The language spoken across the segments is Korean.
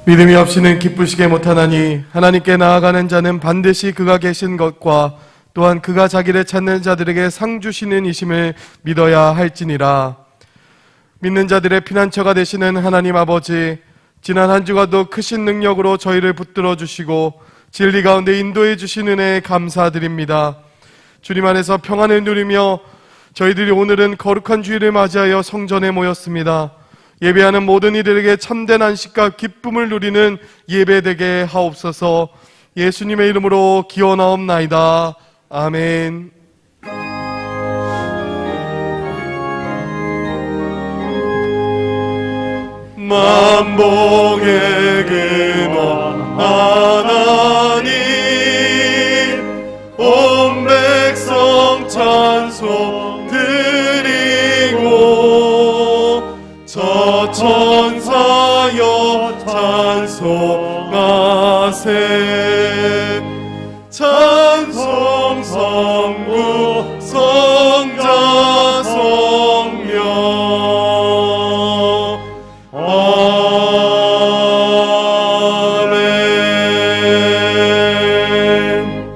믿음이 없이는 기쁘시게 못하나니 하나님께 나아가는 자는 반드시 그가 계신 것과 또한 그가 자기를 찾는 자들에게 상 주시는 이심을 믿어야 할지니라. 믿는 자들의 피난처가 되시는 하나님 아버지, 지난 한 주간도 크신 능력으로 저희를 붙들어 주시고 진리 가운데 인도해 주신 은혜에 감사드립니다. 주님 안에서 평안을 누리며 저희들이 오늘은 거룩한 주일을 맞이하여 성전에 모였습니다. 예배하는 모든 이들에게 참된 안식과 기쁨을 누리는 예배되게 하옵소서. 예수님의 이름으로 기원하옵나이다. 아멘. 만복의 근원 하나님, 온 백성 찬송 드리고 저 천사여 찬송하세. 찬송 성부 성자 성령. 아멘.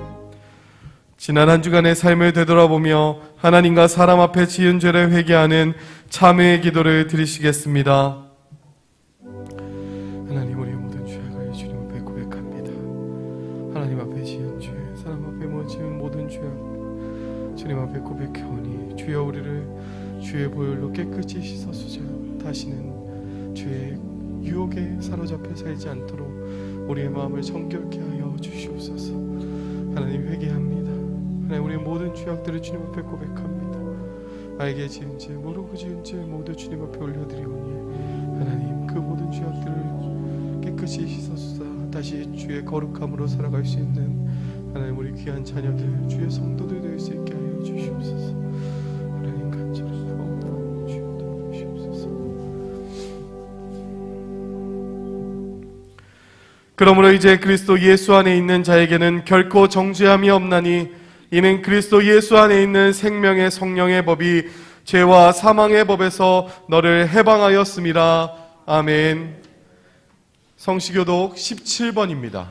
지난 한 주간의 삶을 되돌아보며 하나님과 사람 앞에 지은 죄를 회개하는 참회의 기도를 드리시겠습니다. 하나님, 우리의 모든 죄악을 주님 앞에 고백합니다. 하나님 앞에 지은 죄, 사람 앞에 지은 모든 죄악 주님 앞에 고백하오니 주여 우리를 주의 보혈로 깨끗이 씻어주자. 다시는 죄의 유혹에 사로잡혀 살지 않도록 우리의 마음을 정결케 하여 주시옵소서. 하나님, 회개합니다. 하나님, 우리의 모든 죄악들을 주님 앞에 고백합니다. 알게 지은 죄, 모르고 지은 죄 모두 주님 앞에 올려드리오니 하나님, 그 모든 죄악들을 깨끗이 씻어주사 다시 주의 거룩함으로 살아갈 수 있는 하나님, 우리 귀한 자녀들, 주의 성도들 될 수 있게 하여 주시옵소서. 하나님, 간절하옵나이다. 주여 도와주시옵소서. 그러므로 이제 그리스도 예수 안에 있는 자에게는 결코 정죄함이 없나니 이는 그리스도 예수 안에 있는 생명의 성령의 법이 죄와 사망의 법에서 너를 해방하였음이라. 아멘. 성시교독 17번입니다.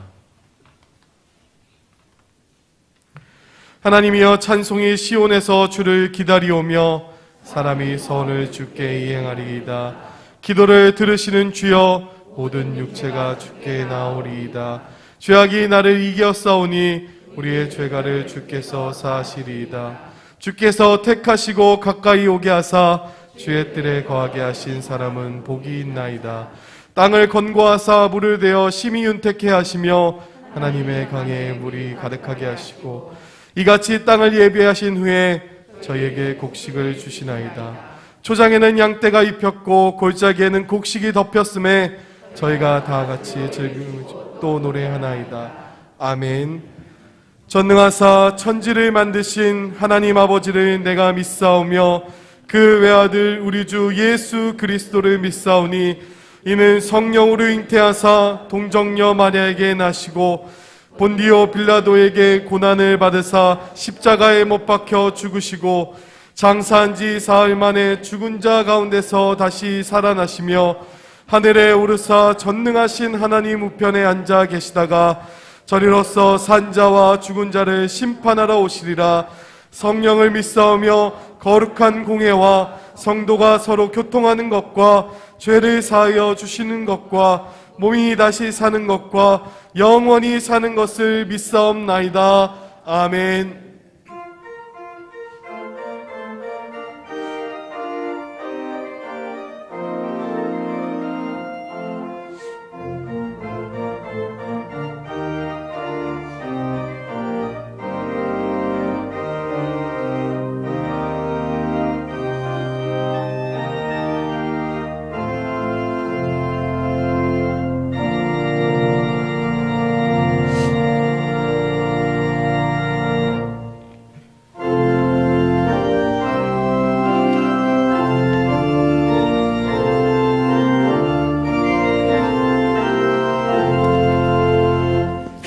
하나님이여, 찬송이 시온에서 주를 기다리오며 사람이 선을 주께 이행하리이다. 기도를 들으시는 주여, 모든 육체가 주께 나오리이다. 죄악이 나를 이겼사오니 우리의 죄가를 주께서 사하시리이다. 주께서 택하시고 가까이 오게 하사 주의 뜰에 거하게 하신 사람은 복이 있나이다. 땅을 건고하사 물을 대어 심히 윤택해 하시며 하나님의 강에 물이 가득하게 하시고 이같이 땅을 예비하신 후에 저희에게 곡식을 주시나이다. 초장에는 양떼가 입혔고 골짜기에는 곡식이 덮였음에 저희가 다 같이 즐기며 또 노래하나이다. 아멘. 전능하사 천지를 만드신 하나님 아버지를 내가 믿사오며 그 외아들 우리 주 예수 그리스도를 믿사오니 이는 성령으로 잉태하사 동정녀 마리아에게 나시고 본디오 빌라도에게 고난을 받으사 십자가에 못 박혀 죽으시고 장사한 지 사흘 만에 죽은 자 가운데서 다시 살아나시며 하늘에 오르사 전능하신 하나님 우편에 앉아 계시다가 저리로서 산자와 죽은 자를 심판하러 오시리라. 성령을 믿사오며 거룩한 공회와 성도가 서로 교통하는 것과 죄를 사하여 주시는 것과 몸이 다시 사는 것과 영원히 사는 것을 믿사옵나이다. 아멘.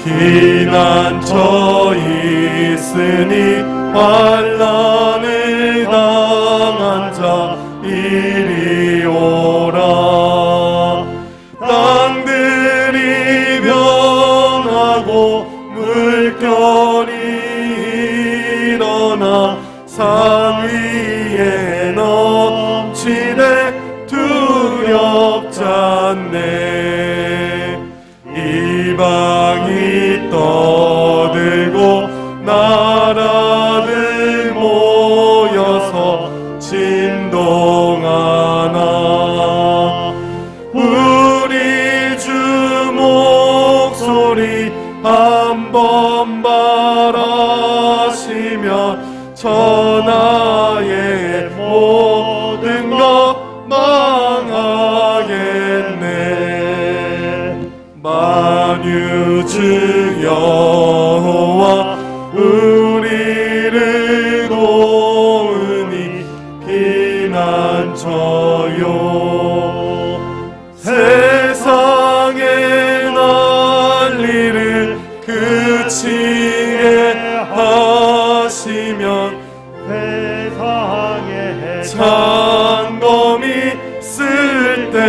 피난처 있으니 환난을 당한 자 이리 오라. 땅들을 산 위에 넘치네 두렵지 않네. 이방이 떠들고 나라들 모여서 진동하나. 우리 주 목소리 한번 말하시면 천하의 모든 것 망하겠네. 만유주 여호와 우리를 도우니 피난처요. 세상의 난리를 그치게 하시면 세상에 장검이 쓸데없네.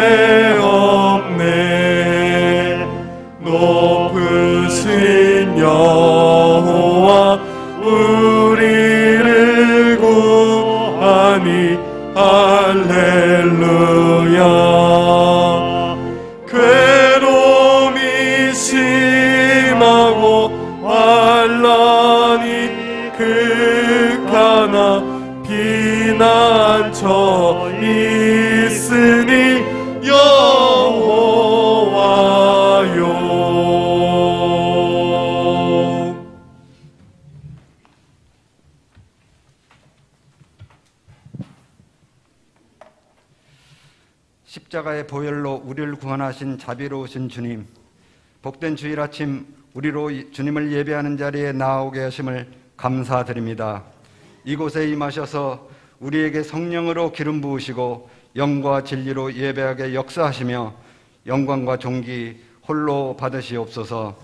높으신 여호와 우리를 구하니 할렐루야. 괴로움이 심하고 환난이 극하나 피난처 있으니 여호와요. 십자가의 보혈로 우리를 구원하신 자비로우신 주님, 복된 주일 아침 우리로 주님을 예배하는 자리에 나오게 하심을 감사드립니다. 이곳에 임하셔서 우리에게 성령으로 기름 부으시고 영과 진리로 예배하게 역사하시며 영광과 존귀 홀로 받으시옵소서.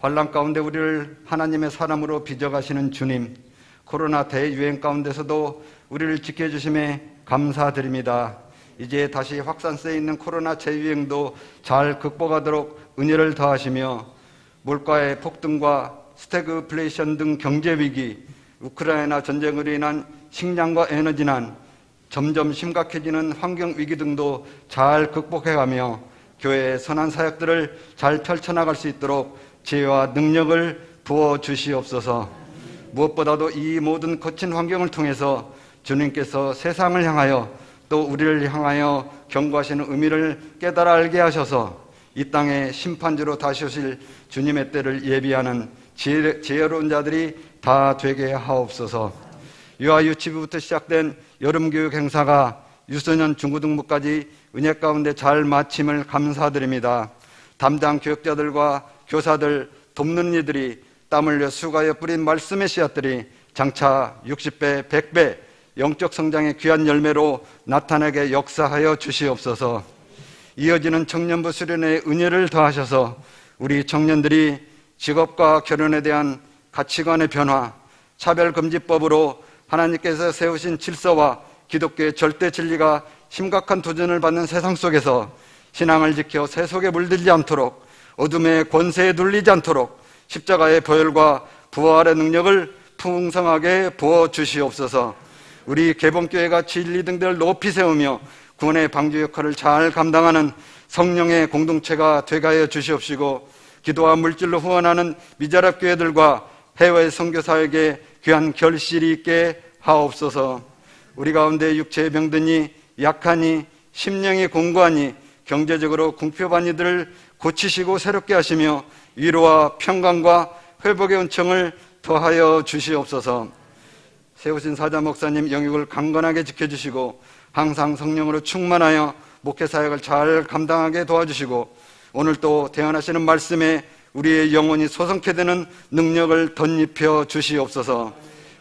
환난 가운데 우리를 하나님의 사람으로 빚어가시는 주님, 코로나 대유행 가운데서도 우리를 지켜주심에 감사드립니다. 이제 다시 확산세 있는 코로나 재유행도 잘 극복하도록 은혜를 더하시며 물가의 폭등과 스태그플레이션 등 경제위기, 우크라이나 전쟁으로 인한 식량과 에너지난, 점점 심각해지는 환경위기 등도 잘 극복해가며 교회의 선한 사역들을 잘 펼쳐나갈 수 있도록 지혜와 능력을 부어주시옵소서. 무엇보다도 이 모든 거친 환경을 통해서 주님께서 세상을 향하여 또 우리를 향하여 경고하시는 의미를 깨달아 알게 하셔서 이 땅에 심판주로 다시 오실 주님의 때를 예비하는 지혜로운 자들이 다 되게 하옵소서. 유아 유치부부터 시작된 여름교육 행사가 유소년 중고등부까지 은혜 가운데 잘 마침을 감사드립니다. 담당 교육자들과 교사들, 돕는 이들이 땀 흘려 수고하여 뿌린 말씀의 씨앗들이 장차 60배, 100배 영적 성장의 귀한 열매로 나타나게 역사하여 주시옵소서. 이어지는 청년부 수련회의 은혜를 더하셔서 우리 청년들이 직업과 결혼에 대한 가치관의 변화, 차별금지법으로 하나님께서 세우신 질서와 기독교의 절대 진리가 심각한 도전을 받는 세상 속에서 신앙을 지켜 세속에 물들지 않도록, 어둠의 권세에 눌리지 않도록 십자가의 보혈과 부활의 능력을 풍성하게 부어주시옵소서. 우리 개봉교회가 진리 등들을 높이 세우며 구원의 방주 역할을 잘 감당하는 성령의 공동체가 되게 하여 주시옵시고, 기도와 물질로 후원하는 미자랍 교회들과 해외 선교사에게 귀한 결실이 있게 하옵소서. 우리 가운데 육체에 병드니 약하니 심령이 공고하니 경제적으로 궁핍한 이들을 고치시고 새롭게 하시며 위로와 평강과 회복의 은총을 더하여 주시옵소서. 세우신 사자 목사님 영역을 강건하게 지켜주시고 항상 성령으로 충만하여 목회사역을 잘 감당하게 도와주시고, 오늘 또 대언하시는 말씀에 우리의 영혼이 소성케 되는 능력을 덧입혀 주시옵소서.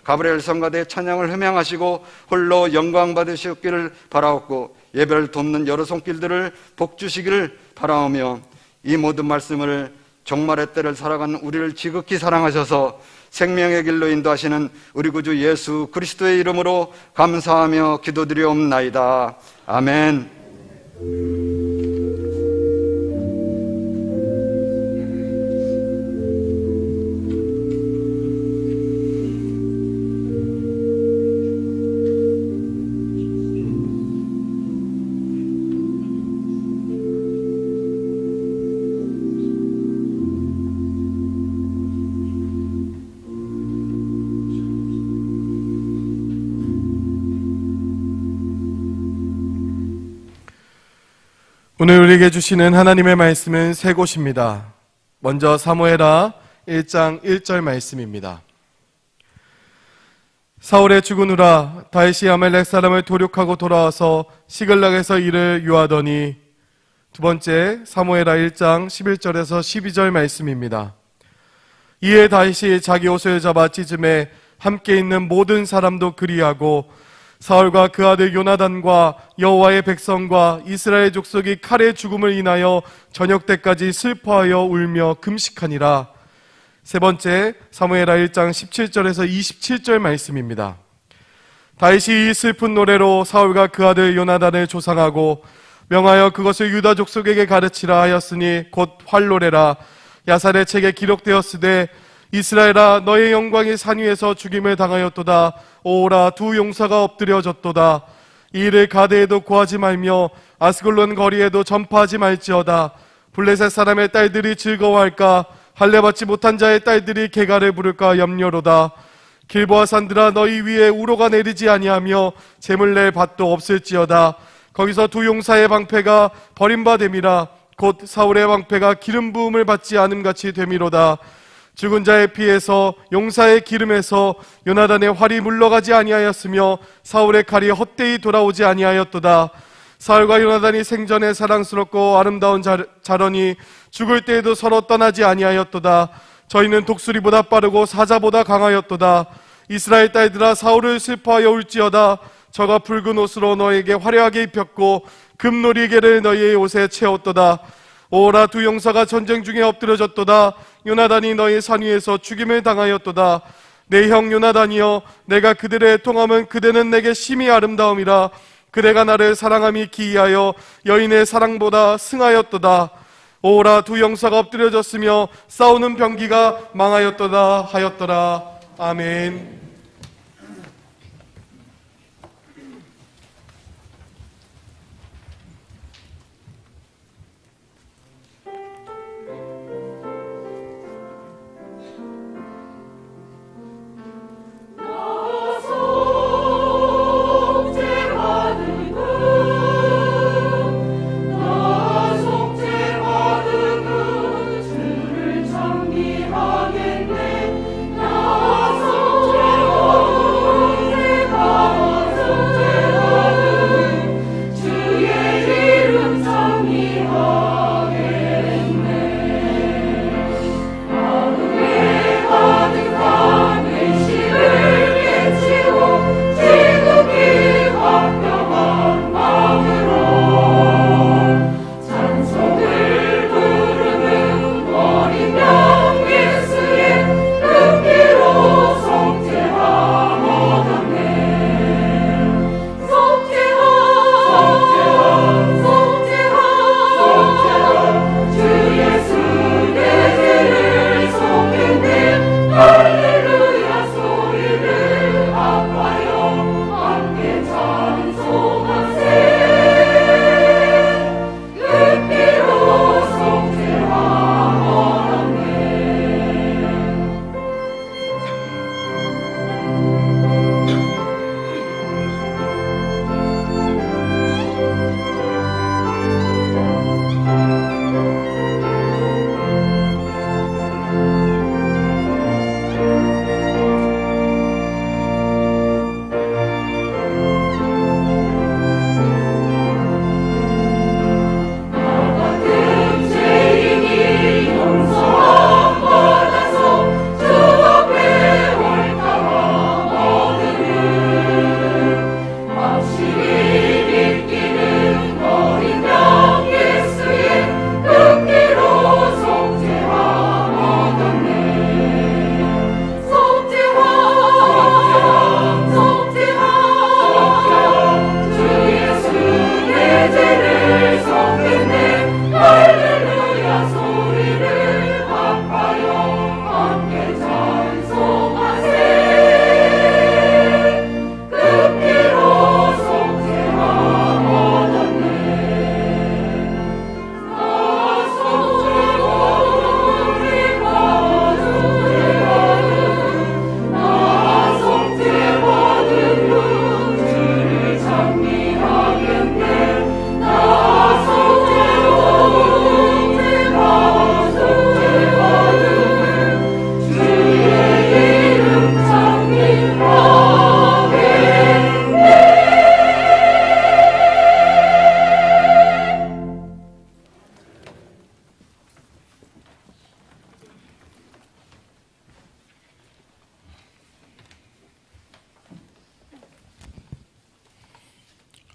가브리엘 성가대 찬양을 흠양하시고 홀로 영광 받으시옵기를 바라옵고, 예배를 돕는 여러 손길들을 복주시기를 바라오며, 이 모든 말씀을 종말의 때를 살아가는 우리를 지극히 사랑하셔서 생명의 길로 인도하시는 우리 구주 예수 그리스도의 이름으로 감사하며 기도드리옵나이다. 아멘. 오늘 우리에게 주시는 하나님의 말씀은 세 곳입니다. 먼저 사무엘하 1장 1절 말씀입니다. 사울의 죽은 후라 다윗이 아말렉 사람을 도륙하고 돌아와서 시글락에서 이를 유하더니. 두 번째 사무엘하 1장 11절에서 12절 말씀입니다. 이에 다윗이 자기 옷을 잡아 찢음에 함께 있는 모든 사람도 그리하고 사울과 그 아들 요나단과 여호와의 백성과 이스라엘 족속이 칼의 죽음을 인하여 저녁 때까지 슬퍼하여 울며 금식하니라. 세 번째 사무엘하 1장 17절에서 27절 말씀입니다. 다윗이 이 슬픈 노래로 사울과 그 아들 요나단을 조상하고 명하여 그것을 유다 족속에게 가르치라 하였으니 곧 활노래라. 야살의 책에 기록되었으되 이스라엘아 너의 영광이 산 위에서 죽임을 당하였도다. 오라 두 용사가 엎드려졌도다. 이 일을 가드에도 고하지 말며 아스글론 거리에도 전파하지 말지어다. 블레셋 사람의 딸들이 즐거워할까? 할례받지 못한 자의 딸들이 개가를 부를까 염려로다. 길보아 산들아 너희 위에 우로가 내리지 아니하며 재물 낼 밭도 없을지어다. 거기서 두 용사의 방패가 버림받음이라. 곧 사울의 방패가 기름 부음을 받지 않음같이 되미로다. 죽은 자의 피에서 용사의 기름에서 요나단의 활이 물러가지 아니하였으며 사울의 칼이 헛되이 돌아오지 아니하였도다. 사울과 요나단이 생전에 사랑스럽고 아름다운 자러니 죽을 때에도 서로 떠나지 아니하였도다. 저희는 독수리보다 빠르고 사자보다 강하였도다. 이스라엘 딸들아 사울을 슬퍼하여 울지어다. 저가 붉은 옷으로 너에게 화려하게 입혔고 금놀이개를 너희의 옷에 채웠도다. 오라 두 용사가 전쟁 중에 엎드려졌도다. 요나단이 너희 산 위에서 죽임을 당하였도다. 내 형 요나단이여 내가 그들의 통함은 그대는 내게 심히 아름다움이라. 그대가 나를 사랑함이 기이하여 여인의 사랑보다 승하였도다. 오라 두 용사가 엎드려졌으며 싸우는 병기가 망하였도다 하였더라. 아멘. 주를 정기하겠네. 나 속죄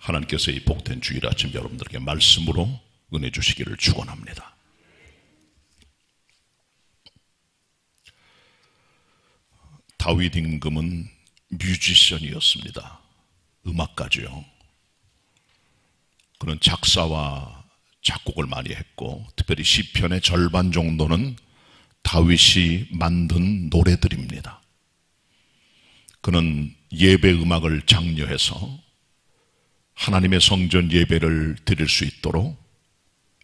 하나님께서 이 복된 주일 아침 여러분들에게 말씀으로 은혜 주시기를 축원합니다. 다윗 임금은 뮤지션이었습니다. 음악가죠. 그는 작사와 작곡을 많이 했고 특별히 시편의 절반 정도는 다윗이 만든 노래들입니다. 그는 예배 음악을 장려해서 하나님의 성전 예배를 드릴 수 있도록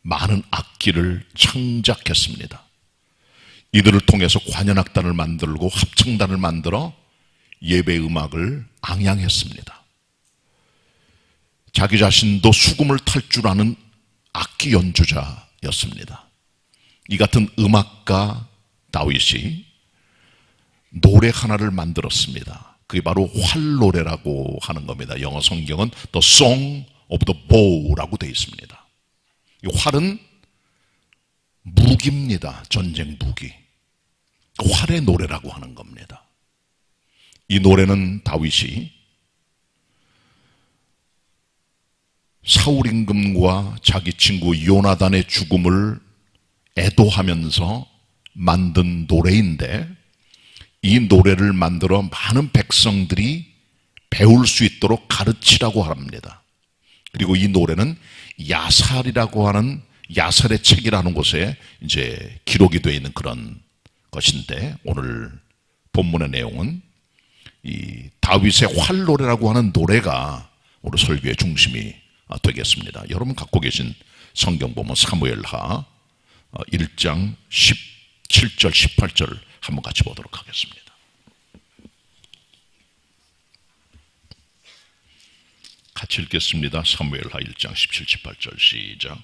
많은 악기를 창작했습니다. 이들을 통해서 관현악단을 만들고 합창단을 만들어 예배 음악을 앙양했습니다. 자기 자신도 수금을 탈 줄 아는 악기 연주자였습니다. 이 같은 음악가 다윗이 노래 하나를 만들었습니다. 그게 바로 활노래라고 하는 겁니다. 영어 성경은 The Song of the Bow라고 되어 있습니다. 이 활은 무기입니다. 전쟁 무기. 활의 노래라고 하는 겁니다. 이 노래는 다윗이 사울 임금과 자기 친구 요나단의 죽음을 애도하면서 만든 노래인데 이 노래를 만들어 많은 백성들이 배울 수 있도록 가르치라고 합니다. 그리고 이 노래는 야살이라고 하는 야살의 책이라는 곳에 이제 기록이 되어 있는 그런 것인데 오늘 본문의 내용은 이 다윗의 활노래라고 하는 노래가 오늘 설교의 중심이 되겠습니다. 여러분 갖고 계신 성경 보면 사무엘하 1장 17절 18절 한번 같이 보도록 하겠습니다. 같이 읽겠습니다. 사무엘하 1장 17, 18절 시작.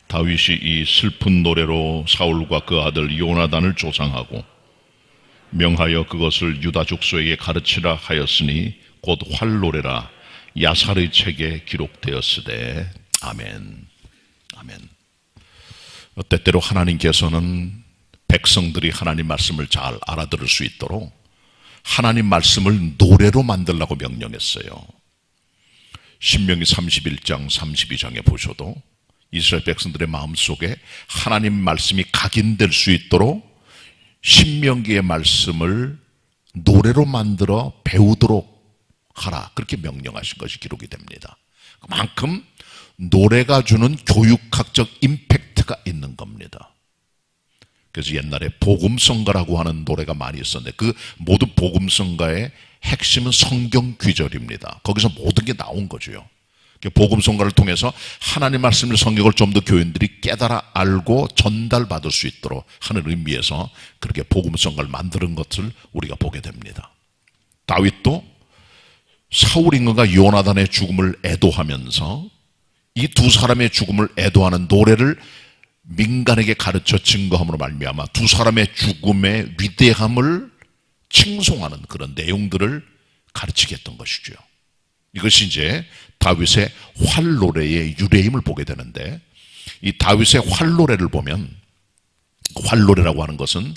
다윗이 이 슬픈 노래로 사울과 그 아들 요나단을 조상하고 명하여 그것을 유다 족속에게 가르치라 하였으니 곧 활노래라 야살의 책에 기록되었으되 아멘. 아멘. 때때로 하나님께서는 백성들이 하나님 말씀을 잘 알아들을 수 있도록 하나님 말씀을 노래로 만들라고 명령했어요. 신명기 31장 32장에 보셔도 이스라엘 백성들의 마음속에 하나님 말씀이 각인될 수 있도록 신명기의 말씀을 노래로 만들어 배우도록 하라 그렇게 명령하신 것이 기록이 됩니다. 그만큼 노래가 주는 교육학적 임팩트가 있는 겁니다. 그래서 옛날에 복음성가라고 하는 노래가 많이 있었는데 그 모든 복음성가의 핵심은 성경 귀절입니다. 거기서 모든 게 나온 거죠. 복음성가를 통해서 하나님 말씀을 성경을 좀 더 교인들이 깨달아 알고 전달받을 수 있도록 하는 의미에서 그렇게 복음성가를 만드는 것을 우리가 보게 됩니다. 다윗도 사울 임금과 요나단의 죽음을 애도하면서 이 두 사람의 죽음을 애도하는 노래를 민간에게 가르쳐 증거함으로 말미암아 두 사람의 죽음의 위대함을 칭송하는 그런 내용들을 가르치게 했던 것이죠. 이것이 이제 다윗의 활노래의 유래임을 보게 되는데 이 다윗의 활노래를 보면 활노래라고 하는 것은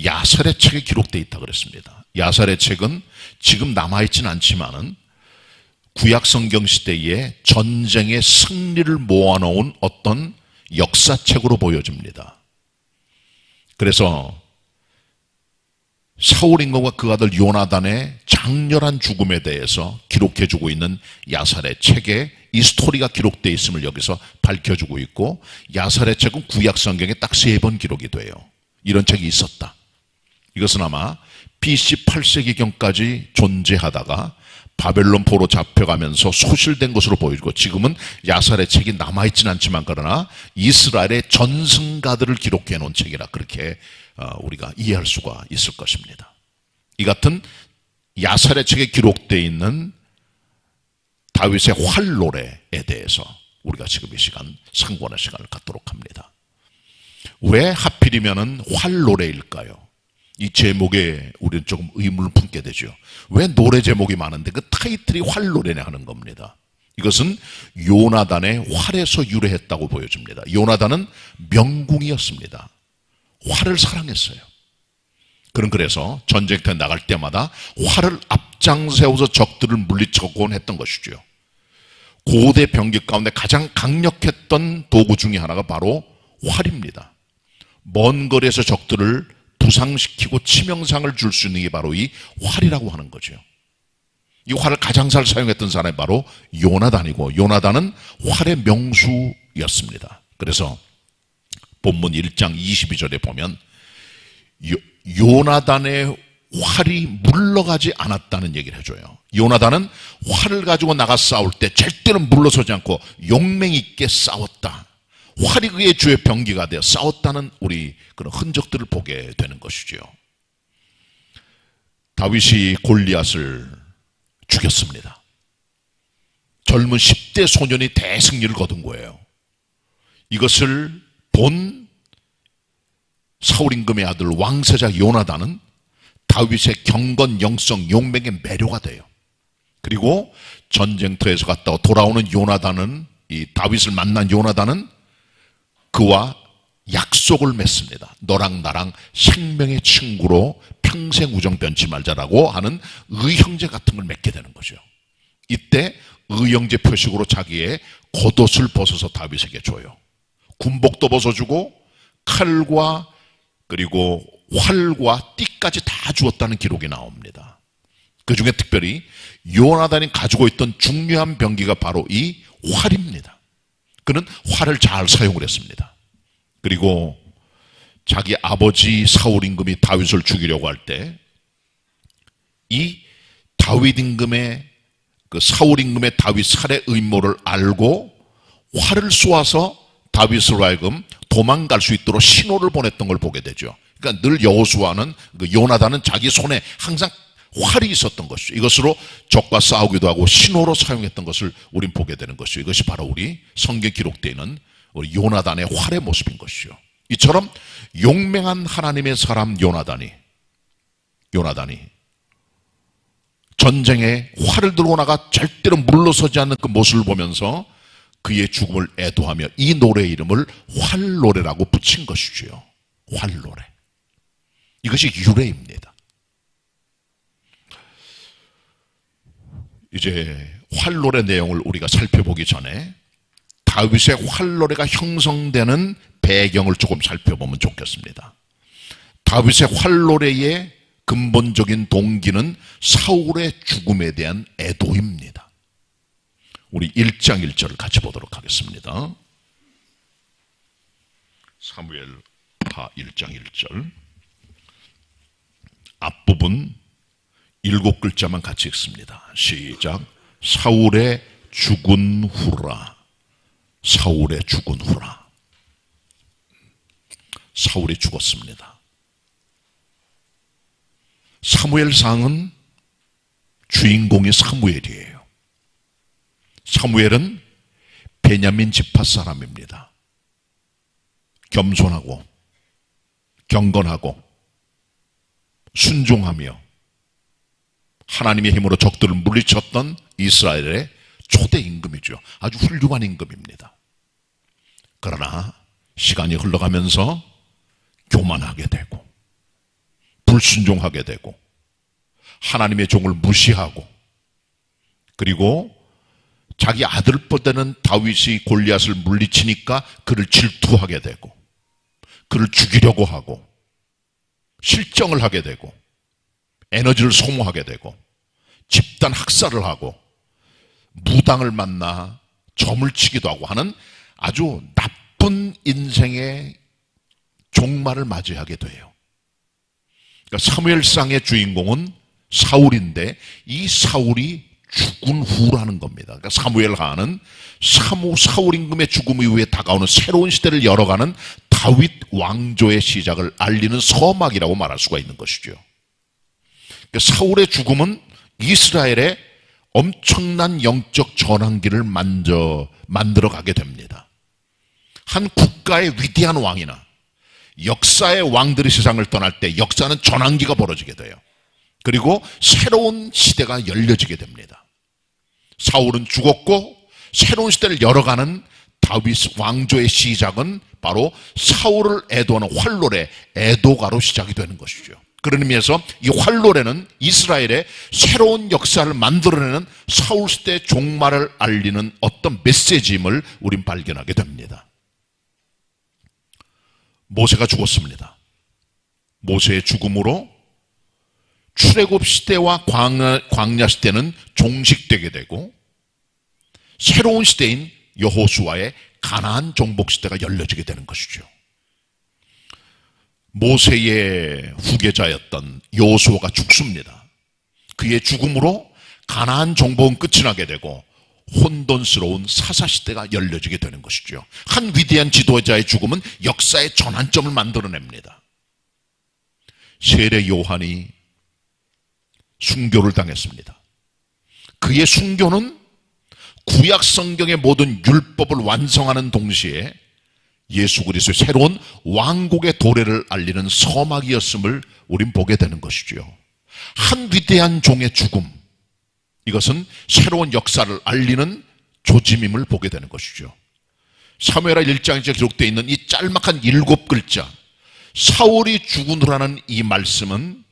야살의 책에 기록되어 있다고 그랬습니다. 야살의 책은 지금 남아있지는 않지만은 구약 성경 시대에 전쟁의 승리를 모아놓은 어떤 역사책으로 보여집니다. 그래서 사울 임금과 그 아들 요나단의 장렬한 죽음에 대해서 기록해주고 있는 야살의 책에 이 스토리가 기록되어 있음을 여기서 밝혀주고 있고 야살의 책은 구약 성경에 딱 3번 기록이 돼요. 이런 책이 있었다. 이것은 아마 BC 8세기경까지 존재하다가 바벨론 포로 잡혀가면서 소실된 것으로 보이고 지금은 야살의 책이 남아있지는 않지만 그러나 이스라엘의 전승가들을 기록해 놓은 책이라 그렇게 우리가 이해할 수가 있을 것입니다. 이 같은 야살의 책에 기록되어 있는 다윗의 활노래에 대해서 우리가 지금 이 시간 상고하는 시간을 갖도록 합니다. 왜 하필이면은 활노래일까요? 이 제목에 우리는 조금 의문을 품게 되죠. 왜 노래 제목이 많은데 그 타이틀이 활노래냐 하는 겁니다. 이것은 요나단의 활에서 유래했다고 보여집니다. 요나단은 명궁이었습니다. 활을 사랑했어요. 그래서 전쟁터에 나갈 때마다 활을 앞장 세워서 적들을 물리쳐곤 했던 것이죠. 고대 병기 가운데 가장 강력했던 도구 중에 하나가 바로 활입니다. 먼 거리에서 적들을 부상시키고 치명상을 줄 수 있는 게 바로 이 활이라고 하는 거죠. 이 활을 가장 잘 사용했던 사람이 바로 요나단이고, 요나단은 활의 명수였습니다. 그래서 본문 1장 22절에 보면 요나단의 활이 물러가지 않았다는 얘기를 해줘요. 요나단은 활을 가지고 나가 싸울 때 절대로 물러서지 않고 용맹 있게 싸웠다. 활이 그의 주의 병기가 되어 싸웠다는 우리 그런 흔적들을 보게 되는 것이죠. 다윗이 골리앗을 죽였습니다. 젊은 10대 소년이 대승리를 거둔 거예요. 이것을 본 사울 임금의 아들 왕세자 요나단은 다윗의 경건, 영성, 용맹에 매료가 돼요. 그리고 전쟁터에서 갔다 돌아오는 요나단은, 이 다윗을 만난 요나단은 그와 약속을 맺습니다. 너랑 나랑 생명의 친구로 평생 우정 변치 말자라고 하는 의형제 같은 걸 맺게 되는 거죠. 이때 의형제 표식으로 자기의 겉옷을 벗어서 다윗에게 줘요. 군복도 벗어주고 칼과 그리고 활과 띠까지 다 주었다는 기록이 나옵니다. 그 중에 특별히 요나단이 가지고 있던 중요한 병기가 바로 이 활입니다. 그는 활을 잘 사용을 했습니다. 그리고 자기 아버지 사울 임금이 다윗을 죽이려고 할 때 이 다윗 임금의 그 사울 임금의 다윗 살해 음모를 알고 활을 쏘아서 다윗으로 하여금 도망갈 수 있도록 신호를 보냈던 걸 보게 되죠. 그러니까 늘 여호수아는, 그 요나단은 자기 손에 항상 활이 있었던 것이죠. 이것으로 적과 싸우기도 하고 신호로 사용했던 것을 우린 보게 되는 것이죠. 이것이 바로 우리 성경에 기록되어 있는 우리 요나단의 활의 모습인 것이죠. 이처럼 용맹한 하나님의 사람 요나단이 전쟁에 활을 들고 나가 절대로 물러서지 않는 그 모습을 보면서 그의 죽음을 애도하며 이 노래의 이름을 활노래라고 붙인 것이지요. 활노래. 이것이 유래입니다. 이제 활노래 내용을 우리가 살펴보기 전에 다윗의 활노래가 형성되는 배경을 조금 살펴보면 좋겠습니다. 다윗의 활노래의 근본적인 동기는 사울의 죽음에 대한 애도입니다. 우리 1장 1절을 같이 보도록 하겠습니다. 사무엘하 1장 1절 앞부분 7글자만 같이 읽습니다. 시작. 사울의 죽은 후라. 사울의 죽은 후라. 사울이 죽었습니다. 사무엘상은 주인공이 사무엘이에요. 사무엘은 베냐민 지파 사람입니다. 겸손하고 경건하고 순종하며 하나님의 힘으로 적들을 물리쳤던 이스라엘의 초대 임금이죠. 아주 훌륭한 임금입니다. 그러나 시간이 흘러가면서 교만하게 되고 불순종하게 되고 하나님의 종을 무시하고 그리고 자기 아들보다는 다윗이 골리앗을 물리치니까 그를 질투하게 되고 그를 죽이려고 하고 실정을 하게 되고 에너지를 소모하게 되고 집단 학살을 하고 무당을 만나 점을 치기도 하고 하는 아주 나쁜 인생의 종말을 맞이하게 돼요. 그러니까 사무엘상의 주인공은 사울인데 이 사울이 죽은 후라는 겁니다. 그러니까 사무엘하는 사울 임금의 죽음 이후에 다가오는 새로운 시대를 열어가는 다윗 왕조의 시작을 알리는 서막이라고 말할 수가 있는 것이죠. 그러니까 사울의 죽음은 이스라엘의 엄청난 영적 전환기를 만들어가게 됩니다. 한 국가의 위대한 왕이나 역사의 왕들이 세상을 떠날 때 역사는 전환기가 벌어지게 돼요. 그리고 새로운 시대가 열려지게 됩니다. 사울은 죽었고 새로운 시대를 열어가는 다윗 왕조의 시작은 바로 사울을 애도하는 활노래 애도가로 시작이 되는 것이죠. 그런 의미에서 이 활노래는 이스라엘의 새로운 역사를 만들어내는 사울시대 종말을 알리는 어떤 메시지임을 우린 발견하게 됩니다. 모세가 죽었습니다. 모세의 죽음으로 출애굽 시대와 광야 시대는 종식되게 되고 새로운 시대인 여호수아의 가나안 정복 시대가 열려지게 되는 것이죠. 모세의 후계자였던 여호수아가 죽습니다. 그의 죽음으로 가나안 정복은 끝이 나게 되고 혼돈스러운 사사시대가 열려지게 되는 것이죠. 한 위대한 지도자의 죽음은 역사의 전환점을 만들어냅니다. 세례 요한이 순교를 당했습니다. 그의 순교는 구약 성경의 모든 율법을 완성하는 동시에 예수 그리스도의 새로운 왕국의 도래를 알리는 서막이었음을 우린 보게 되는 것이죠. 한 위대한 종의 죽음, 이것은 새로운 역사를 알리는 조짐임을 보게 되는 것이죠. 사무엘하 1장에 기록되어 있는 이 짤막한 7글자 사울이 죽으라는 이 말씀은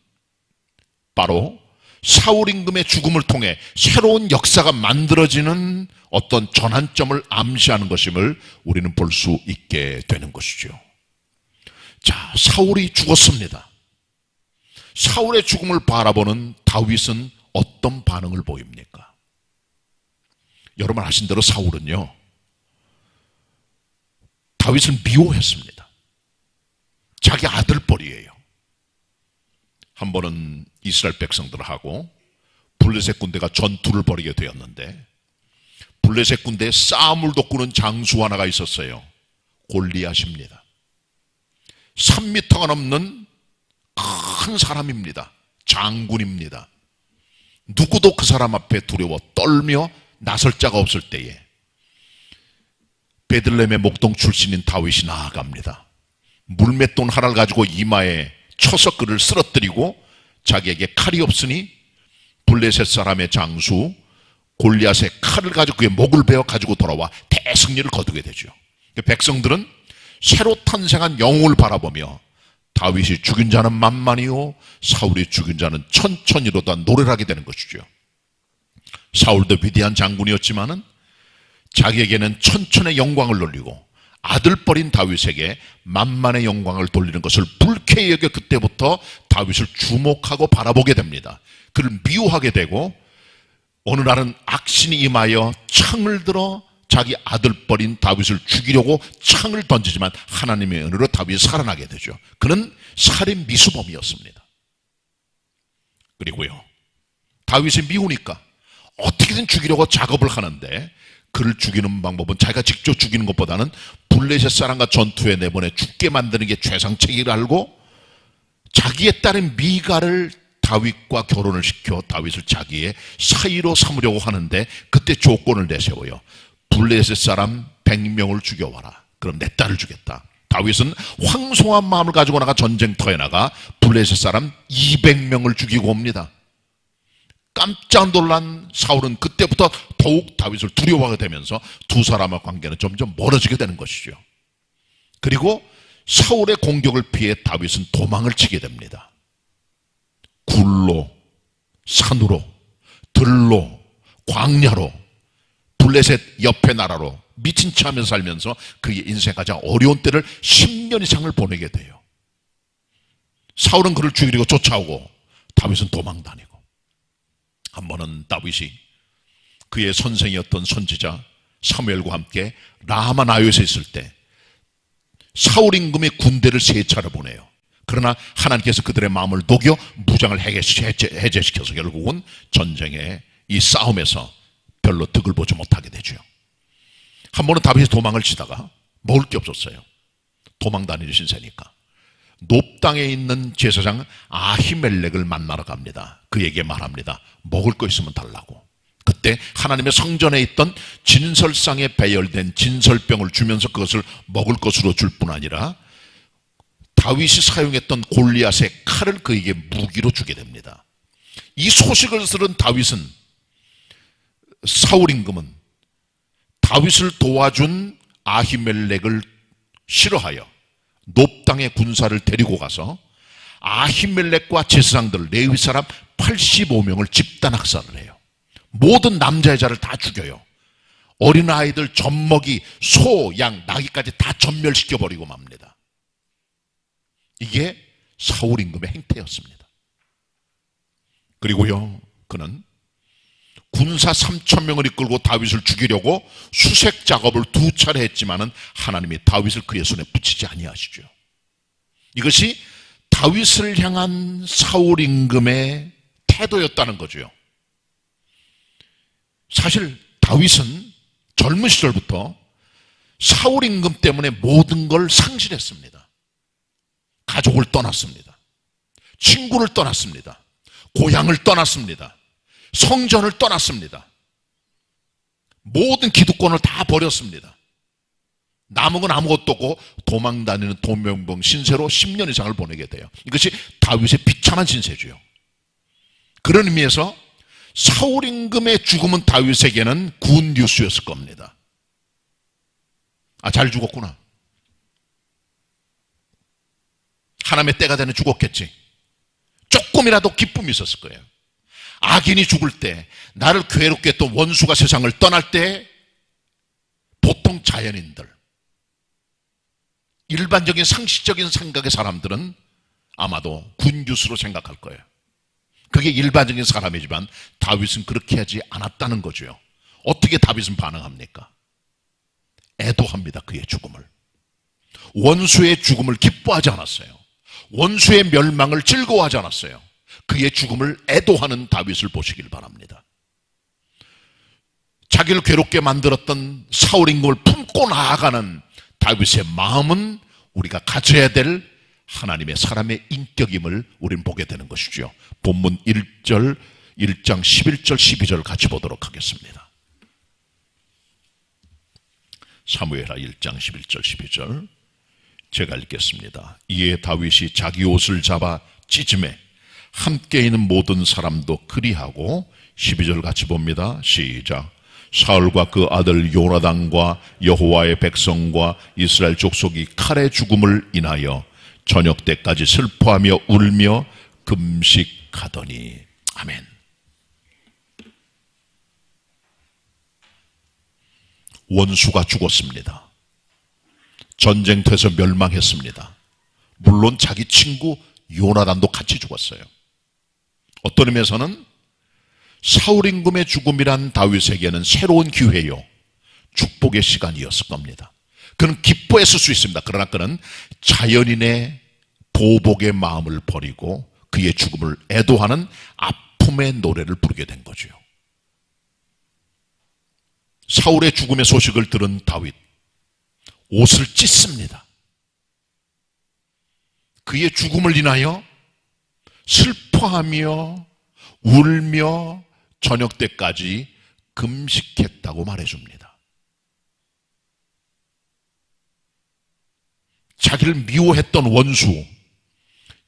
바로 사울 임금의 죽음을 통해 새로운 역사가 만들어지는 어떤 전환점을 암시하는 것임을 우리는 볼 수 있게 되는 것이죠. 자, 사울이 죽었습니다. 사울의 죽음을 바라보는 다윗은 어떤 반응을 보입니까? 여러분 아신 대로 사울은요, 다윗을 미워했습니다. 자기 아들뻘이에요. 한 번은 이스라엘 백성들하고 블레셋 군대가 전투를 벌이게 되었는데 블레셋 군대에 싸움을 돋구는 장수 하나가 있었어요. 골리앗입니다. 3m가 넘는 큰 사람입니다. 장군입니다. 누구도 그 사람 앞에 두려워 떨며 나설 자가 없을 때에 베들레헴의 목동 출신인 다윗이 나아갑니다. 물맷돈 하나를 가지고 이마에 쳐서 그를 쓰러뜨리고 자기에게 칼이 없으니 블레셋 사람의 장수 골리앗의 칼을 가지고 그의 목을 베어 가지고 돌아와 대승리를 거두게 되죠. 백성들은 새로 탄생한 영웅을 바라보며 다윗이 죽인 자는 만만이요 사울이 죽인 자는 천천히로다 노래를 하게 되는 것이죠. 사울도 위대한 장군이었지만은 자기에게는 천천의 영광을 돌리고 아들뻘인 다윗에게 만만의 영광을 돌리는 것을 불쾌히 여겨 그때부터 다윗을 주목하고 바라보게 됩니다. 그를 미워하게 되고 어느 날은 악신이 임하여 창을 들어 자기 아들뻘인 다윗을 죽이려고 창을 던지지만 하나님의 은혜로 다윗이 살아나게 되죠. 그는 살인 미수범이었습니다. 그리고요, 다윗이 미우니까 어떻게든 죽이려고 작업을 하는데 그를 죽이는 방법은 자기가 직접 죽이는 것보다는 블레셋 사람과 전투에 내보내 죽게 만드는 게 최상책이라 알고 자기의 딸인 미가를 다윗과 결혼을 시켜 다윗을 자기의 사위로 삼으려고 하는데 그때 조건을 내세워요. 블레셋 사람 100명을 죽여와라. 그럼 내 딸을 주겠다. 다윗은 황송한 마음을 가지고 나가 전쟁터에 나가 블레셋 사람 200명을 죽이고 옵니다. 깜짝 놀란 사울은 그때부터 더욱 다윗을 두려워하게 되면서 두 사람의 관계는 점점 멀어지게 되는 것이죠. 그리고 사울의 공격을 피해 다윗은 도망을 치게 됩니다. 굴로, 산으로, 들로, 광야로, 블레셋 옆에 나라로 미친 체 하면서 살면서 그의 인생 가장 어려운 때를 10년 이상을 보내게 돼요. 사울은 그를 죽이려고 쫓아오고 다윗은 도망다니고. 한 번은 다윗이 그의 선생이었던 선지자 사무엘과 함께 라마 나요트에 있을 때 사울 임금의 군대를 세 차례 보내요. 그러나 하나님께서 그들의 마음을 녹여 무장을 해제시켜서 결국은 전쟁의 이 싸움에서 별로 득을 보지 못하게 되죠. 한 번은 다윗이 도망을 치다가 먹을 게 없었어요. 도망 다니는 신세니까 높 땅에 있는 제사장 아히멜렉을 만나러 갑니다. 그에게 말합니다. 먹을 거 있으면 달라고. 그때 하나님의 성전에 있던 진설상에 배열된 진설병을 주면서 그것을 먹을 것으로 줄 뿐 아니라 다윗이 사용했던 골리앗의 칼을 그에게 무기로 주게 됩니다. 이 소식을 들은 다윗은, 사울 임금은 다윗을 도와준 아히멜렉을 싫어하여 높 땅의 군사를 데리고 가서 아히멜렉과 제사장들 레위 사람 85명을 집단 학살을 해요. 모든 남자 여자를 다 죽여요. 어린아이들, 젖먹이, 소, 양, 나귀까지 다 전멸시켜버리고 맙니다. 이게 사울 임금의 행태였습니다. 그리고요, 그는 군사 3,000명을 이끌고 다윗을 죽이려고 수색 작업을 2차례 했지만은 하나님이 다윗을 그의 손에 붙이지 아니하시죠. 이것이 다윗을 향한 사울 임금의 태도였다는 거죠. 사실 다윗은 젊은 시절부터 사울 임금 때문에 모든 걸 상실했습니다. 가족을 떠났습니다. 친구를 떠났습니다. 고향을 떠났습니다. 성전을 떠났습니다. 모든 기득권을 다 버렸습니다. 남은 건 아무것도 없고 도망다니는 도명봉 신세로 10년 이상을 보내게 돼요. 이것이 다윗의 비참한 신세죠. 그런 의미에서 사울 임금의 죽음은 다윗에게는 굿 뉴스였을 겁니다. 아, 잘 죽었구나. 하나님의 때가 되는 죽었겠지. 조금이라도 기쁨이 있었을 거예요. 악인이 죽을 때, 나를 괴롭게 했던 원수가 세상을 떠날 때 보통 자연인들, 일반적인 상식적인 생각의 사람들은 아마도 굿뉴스로 생각할 거예요. 그게 일반적인 사람이지만 다윗은 그렇게 하지 않았다는 거죠. 어떻게 다윗은 반응합니까? 애도합니다. 그의 죽음을. 원수의 죽음을 기뻐하지 않았어요. 원수의 멸망을 즐거워하지 않았어요. 그의 죽음을 애도하는 다윗을 보시길 바랍니다. 자기를 괴롭게 만들었던 사울 임금을 품고 나아가는 다윗의 마음은 우리가 가져야 될 하나님의 사람의 인격임을 우리는 보게 되는 것이죠. 본문 1장 11절 12절 같이 보도록 하겠습니다. 사무엘하 1장 11절 12절 제가 읽겠습니다. 이에 다윗이 자기 옷을 잡아 찢음에 함께 있는 모든 사람도 그리하고 12절 같이 봅니다. 시작. 사울과 그 아들 요나단과 여호와의 백성과 이스라엘 족속이 칼의 죽음을 인하여 저녁 때까지 슬퍼하며 울며 금식하더니. 아멘. 원수가 죽었습니다. 전쟁터에서 멸망했습니다. 물론 자기 친구 요나단도 같이 죽었어요. 어떤 의미에서는 사울 임금의 죽음이란 다윗에게는 새로운 기회요, 축복의 시간이었을 겁니다. 그는 기뻐했을 수 있습니다. 그러나 그는 자연인의 보복의 마음을 버리고 그의 죽음을 애도하는 아픔의 노래를 부르게 된 거죠. 사울의 죽음의 소식을 들은 다윗, 옷을 찢습니다. 그의 죽음을 인하여 슬퍼하며 울며 저녁 때까지 금식했다고 말해줍니다. 자기를 미워했던 원수,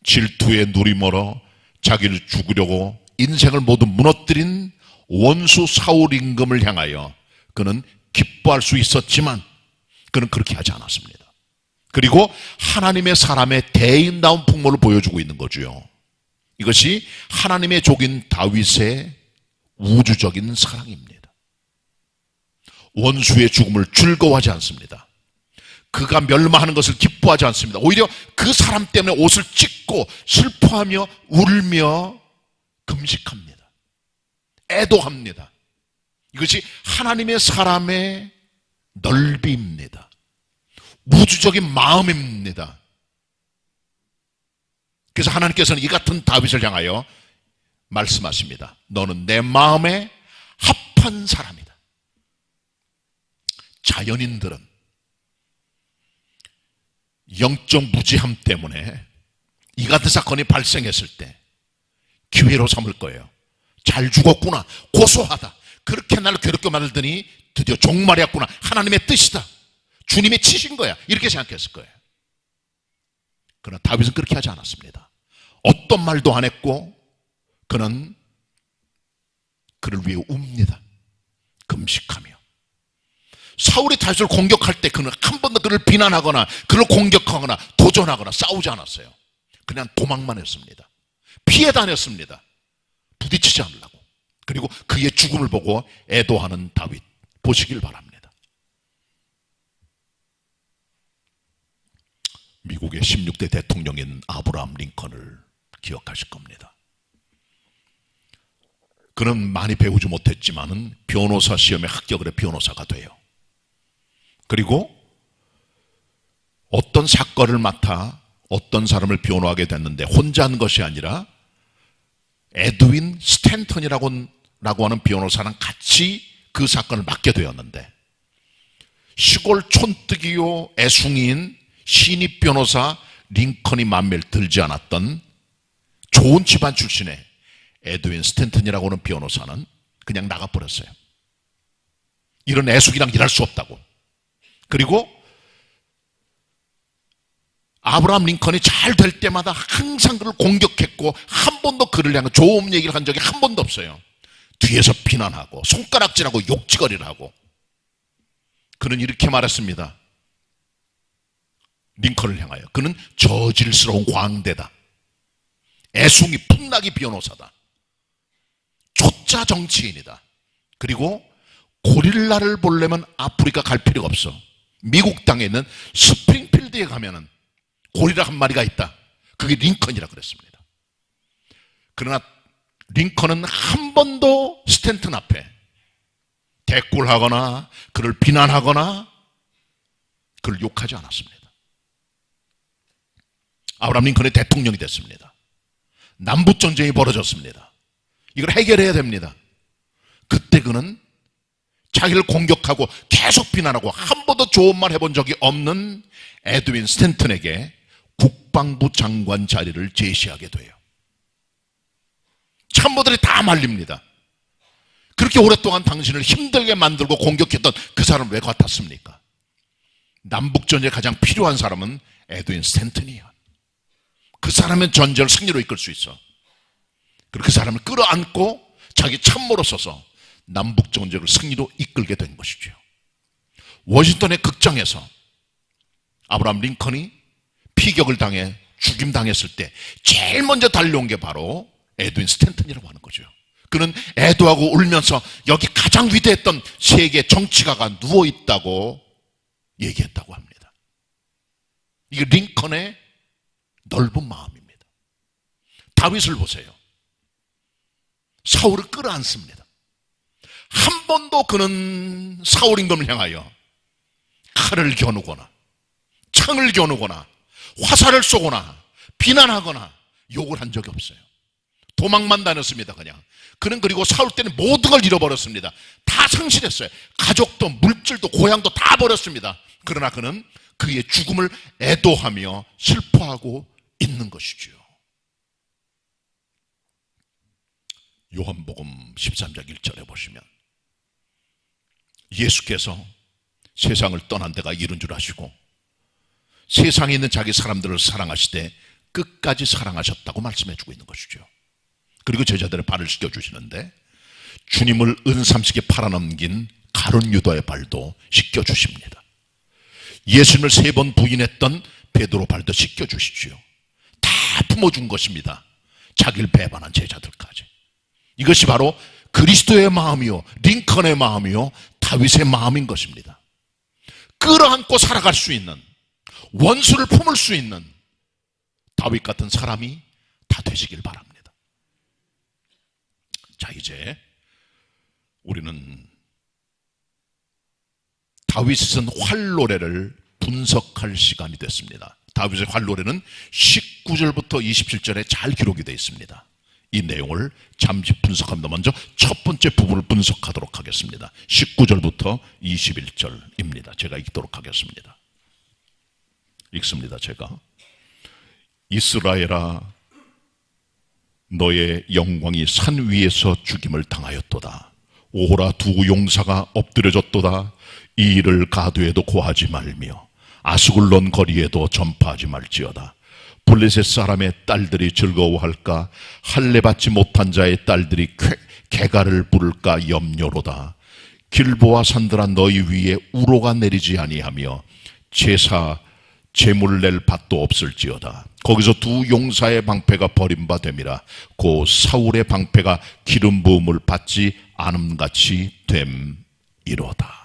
질투에 눈이 멀어 자기를 죽이려고 인생을 모두 무너뜨린 원수 사울 임금을 향하여 그는 기뻐할 수 있었지만 그는 그렇게 하지 않았습니다. 그리고 하나님의 사람의 대인다운 풍모를 보여주고 있는 거죠. 이것이 하나님의 족인 다윗의 우주적인 사랑입니다. 원수의 죽음을 즐거워하지 않습니다. 그가 멸망하는 것을 기뻐하지 않습니다. 오히려 그 사람 때문에 옷을 찢고 슬퍼하며 울며 금식합니다. 애도합니다. 이것이 하나님의 사람의 넓이입니다. 우주적인 마음입니다. 그래서 하나님께서는 이 같은 다윗을 향하여 말씀하십니다. 너는 내 마음에 합한 사람이다. 자연인들은 영적 무지함 때문에 이 같은 사건이 발생했을 때 기회로 삼을 거예요. 잘 죽었구나, 고소하다, 그렇게 나를 괴롭게 만들더니 드디어 종말이었구나, 하나님의 뜻이다, 주님이 치신 거야, 이렇게 생각했을 거예요. 그러나 다윗은 그렇게 하지 않았습니다. 어떤 말도 안 했고 그는 그를 위해 웁니다. 금식하며. 사울이 다윗을 공격할 때 그는 한 번도 그를 비난하거나 그를 공격하거나 도전하거나 싸우지 않았어요. 그냥 도망만 했습니다. 피해 다녔습니다. 부딪히지 않으려고. 그리고 그의 죽음을 보고 애도하는 다윗 보시길 바랍니다. 미국의 16대 대통령인 아브라함 링컨을 기억하실 겁니다. 그는 많이 배우지 못했지만은 변호사 시험에 합격을 해 변호사가 돼요. 그리고 어떤 사건을 맡아 어떤 사람을 변호하게 됐는데 혼자 한 것이 아니라 에드윈 스탠턴이라고 하는 변호사랑 같이 그 사건을 맡게 되었는데, 시골 촌뜨기요 애숭이인 신입 변호사 링컨이 맘에 들지 않았던 좋은 집안 출신의 에드윈 스탠턴이라고 하는 변호사는 그냥 나가버렸어요. 이런 애숙이랑 일할 수 없다고. 그리고 아브라함 링컨이 잘 될 때마다 항상 그를 공격했고 한 번도 그를 향해 좋은 얘기를 한 적이 한 번도 없어요. 뒤에서 비난하고 손가락질하고 욕지거리를 하고. 그는 이렇게 말했습니다. 링컨을 향하여. 그는 저질스러운 광대다. 애숭이 풍나기 변호사다. 초짜 정치인이다. 그리고 고릴라를 보려면 아프리카 갈 필요가 없어. 미국 땅에 있는 스프링필드에 가면은 고릴라 한 마리가 있다. 그게 링컨이라 그랬습니다. 그러나 링컨은 한 번도 스탠턴 앞에 대꾸하거나 그를 비난하거나 그를 욕하지 않았습니다. 아브라함 링컨이 대통령이 됐습니다. 남북전쟁이 벌어졌습니다. 이걸 해결해야 됩니다. 그때 그는 자기를 공격하고 계속 비난하고 한 번도 좋은 말 해본 적이 없는 에드윈 스탠턴에게 국방부 장관 자리를 제시하게 돼요. 참모들이 다 말립니다. 그렇게 오랫동안 당신을 힘들게 만들고 공격했던 그 사람 왜 같았습니까? 남북전쟁에 가장 필요한 사람은 에드윈 스탠턴이야. 그 사람은 전쟁을 승리로 이끌 수 있어. 그리고 그 사람을 끌어안고 자기 참모로 서서 남북전쟁을 승리로 이끌게 된 것이죠. 워싱턴의 극장에서 아브라함 링컨이 피격을 당해 죽임당했을 때 제일 먼저 달려온 게 바로 에드윈 스탠턴이라고 하는 거죠. 그는 애도하고 울면서 여기 가장 위대했던 세계 정치가가 누워있다고 얘기했다고 합니다. 이게 링컨의 넓은 마음입니다. 다윗을 보세요. 사울을 끌어안습니다. 한 번도 그는 사울 임금을 향하여 칼을 겨누거나 창을 겨누거나 화살을 쏘거나 비난하거나 욕을 한 적이 없어요. 도망만 다녔습니다. 그는 그리고 사울 때는 모든 걸 잃어버렸습니다. 다 상실했어요. 가족도 물질도 고향도 다 버렸습니다. 그러나 그는 그의 죽음을 애도하며 슬퍼하고 있는 것이지요. 요한복음 13장 1절에 보시면 예수께서 세상을 떠난 데가 이른 줄 아시고 세상에 있는 자기 사람들을 사랑하시되 끝까지 사랑하셨다고 말씀해 주고 있는 것이죠. 그리고 제자들의 발을 씻겨주시는데 주님을 은삼식에 팔아넘긴 가룟 유다의 발도 씻겨주십니다. 예수님을 3번 부인했던 베드로 발도 씻겨주시지요. 다 품어준 것입니다. 자기를 배반한 제자들까지. 이것이 바로 그리스도의 마음이요 링컨의 마음이요 다윗의 마음인 것입니다. 끌어안고 살아갈 수 있는, 원수를 품을 수 있는 다윗 같은 사람이 다 되시길 바랍니다. 자, 이제 우리는 다윗이 쓴 활노래를 분석할 시간이 됐습니다. 다윗의 활노래는 19절부터 27절에 잘 기록이 되어 있습니다. 이 내용을 잠시 분석합니다. 먼저 첫 번째 부분을 분석하도록 하겠습니다. 19절부터 21절입니다. 제가 읽도록 하겠습니다. 읽습니다. 제가. 이스라엘아, 너의 영광이 산 위에서 죽임을 당하였도다. 오호라, 두 용사가 엎드려졌도다. 이 일을 가두에도 고하지 말며 아스글론 거리에도 전파하지 말지어다. 블레셋 사람의 딸들이 즐거워할까? 할례 받지 못한 자의 딸들이 개가를 부를까 염려로다. 길보아 산들아, 너희 위에 우로가 내리지 아니하며 제사 재물 낼 밭도 없을지어다. 거기서 두 용사의 방패가 버린 바 됨이라. 고 사울의 방패가 기름 부음을 받지 않음같이 됨이로다.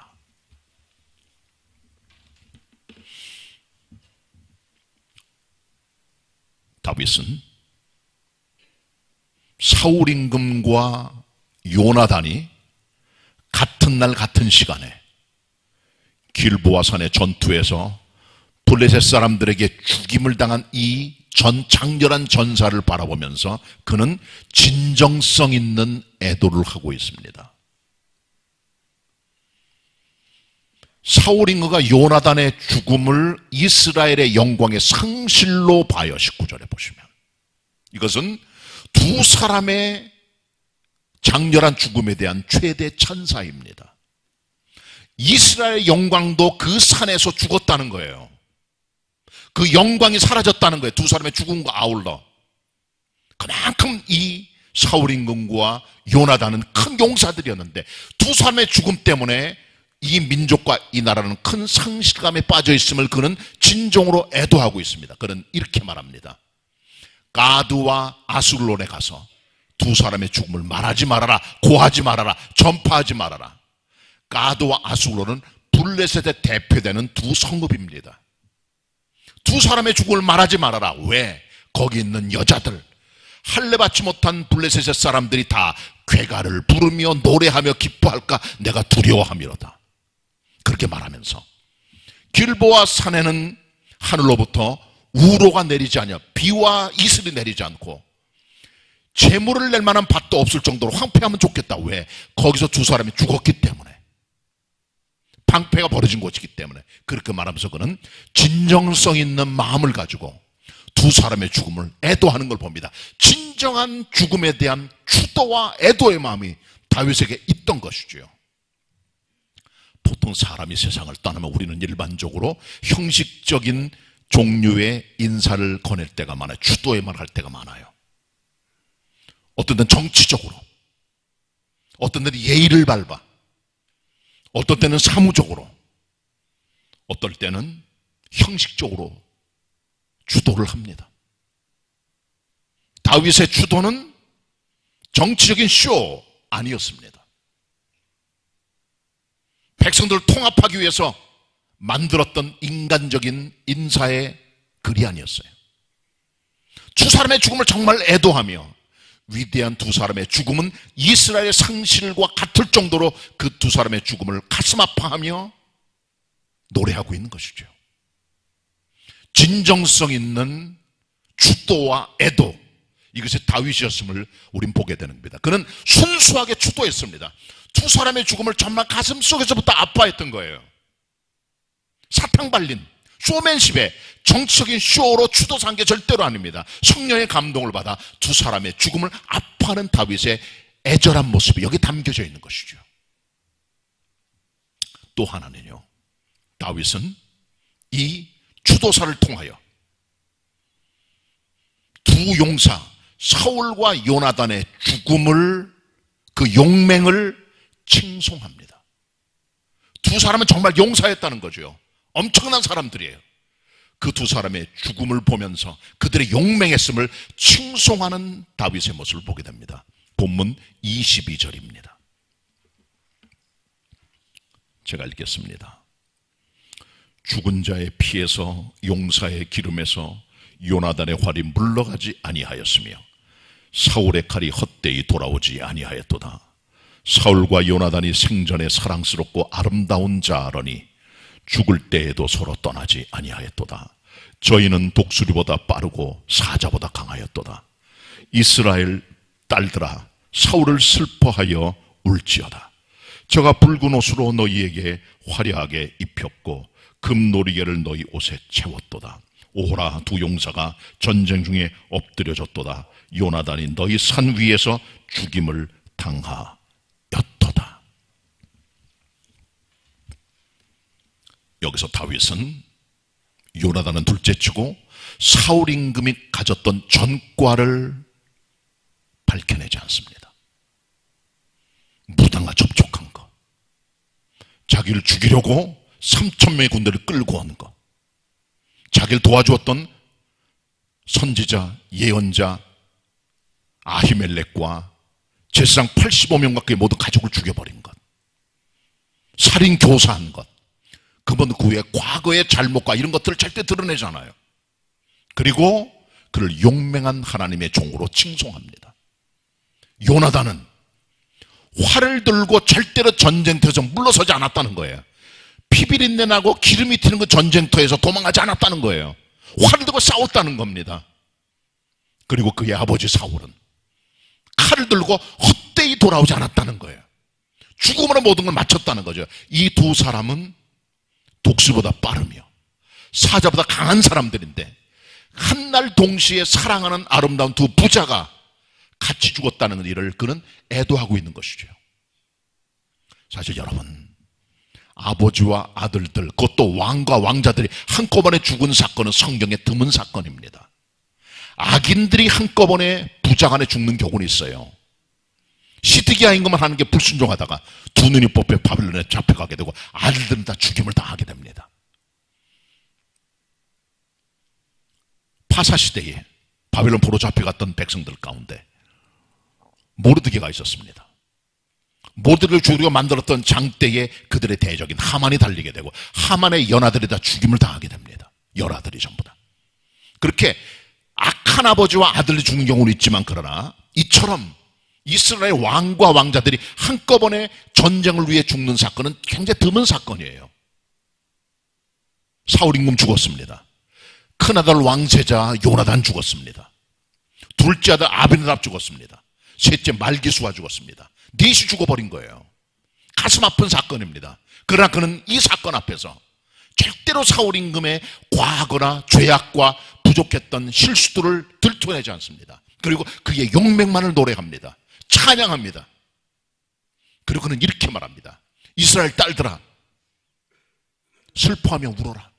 다윗은 사울 임금과 요나단이 같은 날 같은 시간에 길보아 산의 전투에서 블레셋 사람들에게 죽임을 당한 이 장렬한 전사를 바라보면서 그는 진정성 있는 애도를 하고 있습니다. 사울 임금과 요나단의 죽음을 이스라엘의 영광의 상실로 봐요. 19절에 보시면 이것은 두 사람의 장렬한 죽음에 대한 최대 찬사입니다. 이스라엘의 영광도 그 산에서 죽었다는 거예요. 그 영광이 사라졌다는 거예요. 두 사람의 죽음과 아울러. 그만큼 이 사울 임금과 요나단은 큰 용사들이었는데 두 사람의 죽음 때문에 이 민족과 이 나라는 큰 상실감에 빠져 있음을 그는 진정으로 애도하고 있습니다. 그는 이렇게 말합니다. 가드와 아술론에 가서 두 사람의 죽음을 말하지 말아라, 고하지 말아라, 전파하지 말아라. 가드와 아술론은 블레셋의 대표되는 두 성읍입니다. 두 사람의 죽음을 말하지 말아라. 왜? 거기 있는 여자들, 할례받지 못한 블레셋의 사람들이 다 괴가를 부르며 노래하며 기뻐할까 내가 두려워함이로다. 그렇게 말하면서 길보아 산에는 하늘로부터 우로가 내리지 않냐, 비와 이슬이 내리지 않고 재물을 낼 만한 밭도 없을 정도로 황폐하면 좋겠다. 왜? 거기서 두 사람이 죽었기 때문에, 방패가 버려진 곳이기 때문에. 그렇게 말하면서 그는 진정성 있는 마음을 가지고 두 사람의 죽음을 애도하는 걸 봅니다. 진정한 죽음에 대한 추도와 애도의 마음이 다윗에게 있던 것이죠. 보통 사람이 세상을 떠나면 우리는 일반적으로 형식적인 종류의 인사를 거낼 때가 많아요. 추도의 말을 할 때가 많아요. 어떤 때는 정치적으로, 어떤 때는 예의를 밟아, 어떤 때는 사무적으로, 어떨 때는 형식적으로 주도를 합니다. 다윗의 주도는 정치적인 쇼 아니었습니다. 백성들을 통합하기 위해서 만들었던 인간적인 인사의 글이 아니었어요. 두 사람의 죽음을 정말 애도하며, 위대한 두 사람의 죽음은 이스라엘의 상실과 같을 정도로 그 두 사람의 죽음을 가슴 아파하며 노래하고 있는 것이죠. 진정성 있는 추도와 애도, 이것이 다윗이었음을 우린 보게 되는 겁니다. 그는 순수하게 추도했습니다. 두 사람의 죽음을 정말 가슴 속에서부터 아파했던 거예요. 사탕 발린 쇼맨십에 정치적인 쇼로 추도한 게 절대로 아닙니다. 성령의 감동을 받아 두 사람의 죽음을 아파하는 다윗의 애절한 모습이 여기 담겨져 있는 것이죠. 또 하나는요, 다윗은 이 추도사를 통하여 두 용사 사울과 요나단의 죽음을, 그 용맹을 칭송합니다. 두 사람은 정말 용사였다는 거죠. 엄청난 사람들이에요. 그 두 사람의 죽음을 보면서 그들의 용맹했음을 칭송하는 다윗의 모습을 보게 됩니다. 본문 22절입니다. 제가 읽겠습니다. 죽은 자의 피에서 용사의 기름에서 요나단의 활이 물러가지 아니하였으며 사울의 칼이 헛되이 돌아오지 아니하였도다. 사울과 요나단이 생전에 사랑스럽고 아름다운 자라니 죽을 때에도 서로 떠나지 아니하였도다. 저희는 독수리보다 빠르고 사자보다 강하였도다. 이스라엘 딸들아, 사울을 슬퍼하여 울지어다. 저가 붉은 옷으로 너희에게 화려하게 입혔고 금노리개를 너희 옷에 채웠도다. 오호라, 두 용사가 전쟁 중에 엎드려졌도다. 요나단이 너희 산 위에서 죽임을 당하였도다. 여기서 다윗은 요나단은 둘째치고 사울 임금이 가졌던 전과를 밝혀내지 않습니다. 무당과 접촉한 것, 자기를 죽이려고 3,000명의 군대를 끌고 온 것, 자기를 도와주었던 선지자, 예언자 아히멜렉과 제사장 85명 가까이 모두 가족을 죽여버린 것, 살인 교사한 것, 그분 그 후에 과거의 잘못과 이런 것들을 절대 드러내잖아요. 그리고 그를 용맹한 하나님의 종으로 칭송합니다. 요나단은 활을 들고 절대로 전쟁터에서 물러서지 않았다는 거예요. 피비린내 나고 기름이 튀는 그 전쟁터에서 도망가지 않았다는 거예요. 활을 들고 싸웠다는 겁니다. 그리고 그의 아버지 사울은 칼을 들고 헛되이 돌아오지 않았다는 거예요. 죽음으로 모든 걸 마쳤다는 거죠. 이 두 사람은 독수보다 빠르며 사자보다 강한 사람들인데 한날 동시에 사랑하는 아름다운 두 부자가 같이 죽었다는 일을 그는 애도하고 있는 것이죠. 사실 여러분, 아버지와 아들들, 그것도 왕과 왕자들이 한꺼번에 죽은 사건은 성경에 드문 사건입니다. 악인들이 한꺼번에 부자간에 죽는 경우는 있어요. 시드기야 임금만 하는 게 불순종하다가 두 눈이 뽑혀 바빌론에 잡혀가게 되고 아들들은 다 죽임을 당하게 됩니다. 파사 시대에 바빌론 포로 잡혀갔던 백성들 가운데 모르드게가 있었습니다. 모르드게를 주리가 만들었던 장대에 그들의 대적인 하만이 달리게 되고 하만의 연하들이 다 죽임을 당하게 됩니다. 연하들이 전부 다. 그렇게 악한 아버지와 아들이 죽는 경우는 있지만, 그러나 이처럼 이스라엘 왕과 왕자들이 한꺼번에 전쟁을 위해 죽는 사건은 굉장히 드문 사건이에요. 사울 임금 죽었습니다. 큰아들 왕세자 요나단 죽었습니다. 둘째 아들 아비나답 죽었습니다. 셋째 말기수가 죽었습니다. 넷이 죽어버린 거예요. 가슴 아픈 사건입니다. 그러나 그는 이 사건 앞에서 절대로 사울 임금의 과거나 죄악과 부족했던 실수들을 들춰내지 않습니다. 그리고 그의 용맹만을 노래합니다. 찬양합니다. 그리고 그는 이렇게 말합니다. 이스라엘 딸들아, 슬퍼하며 울어라.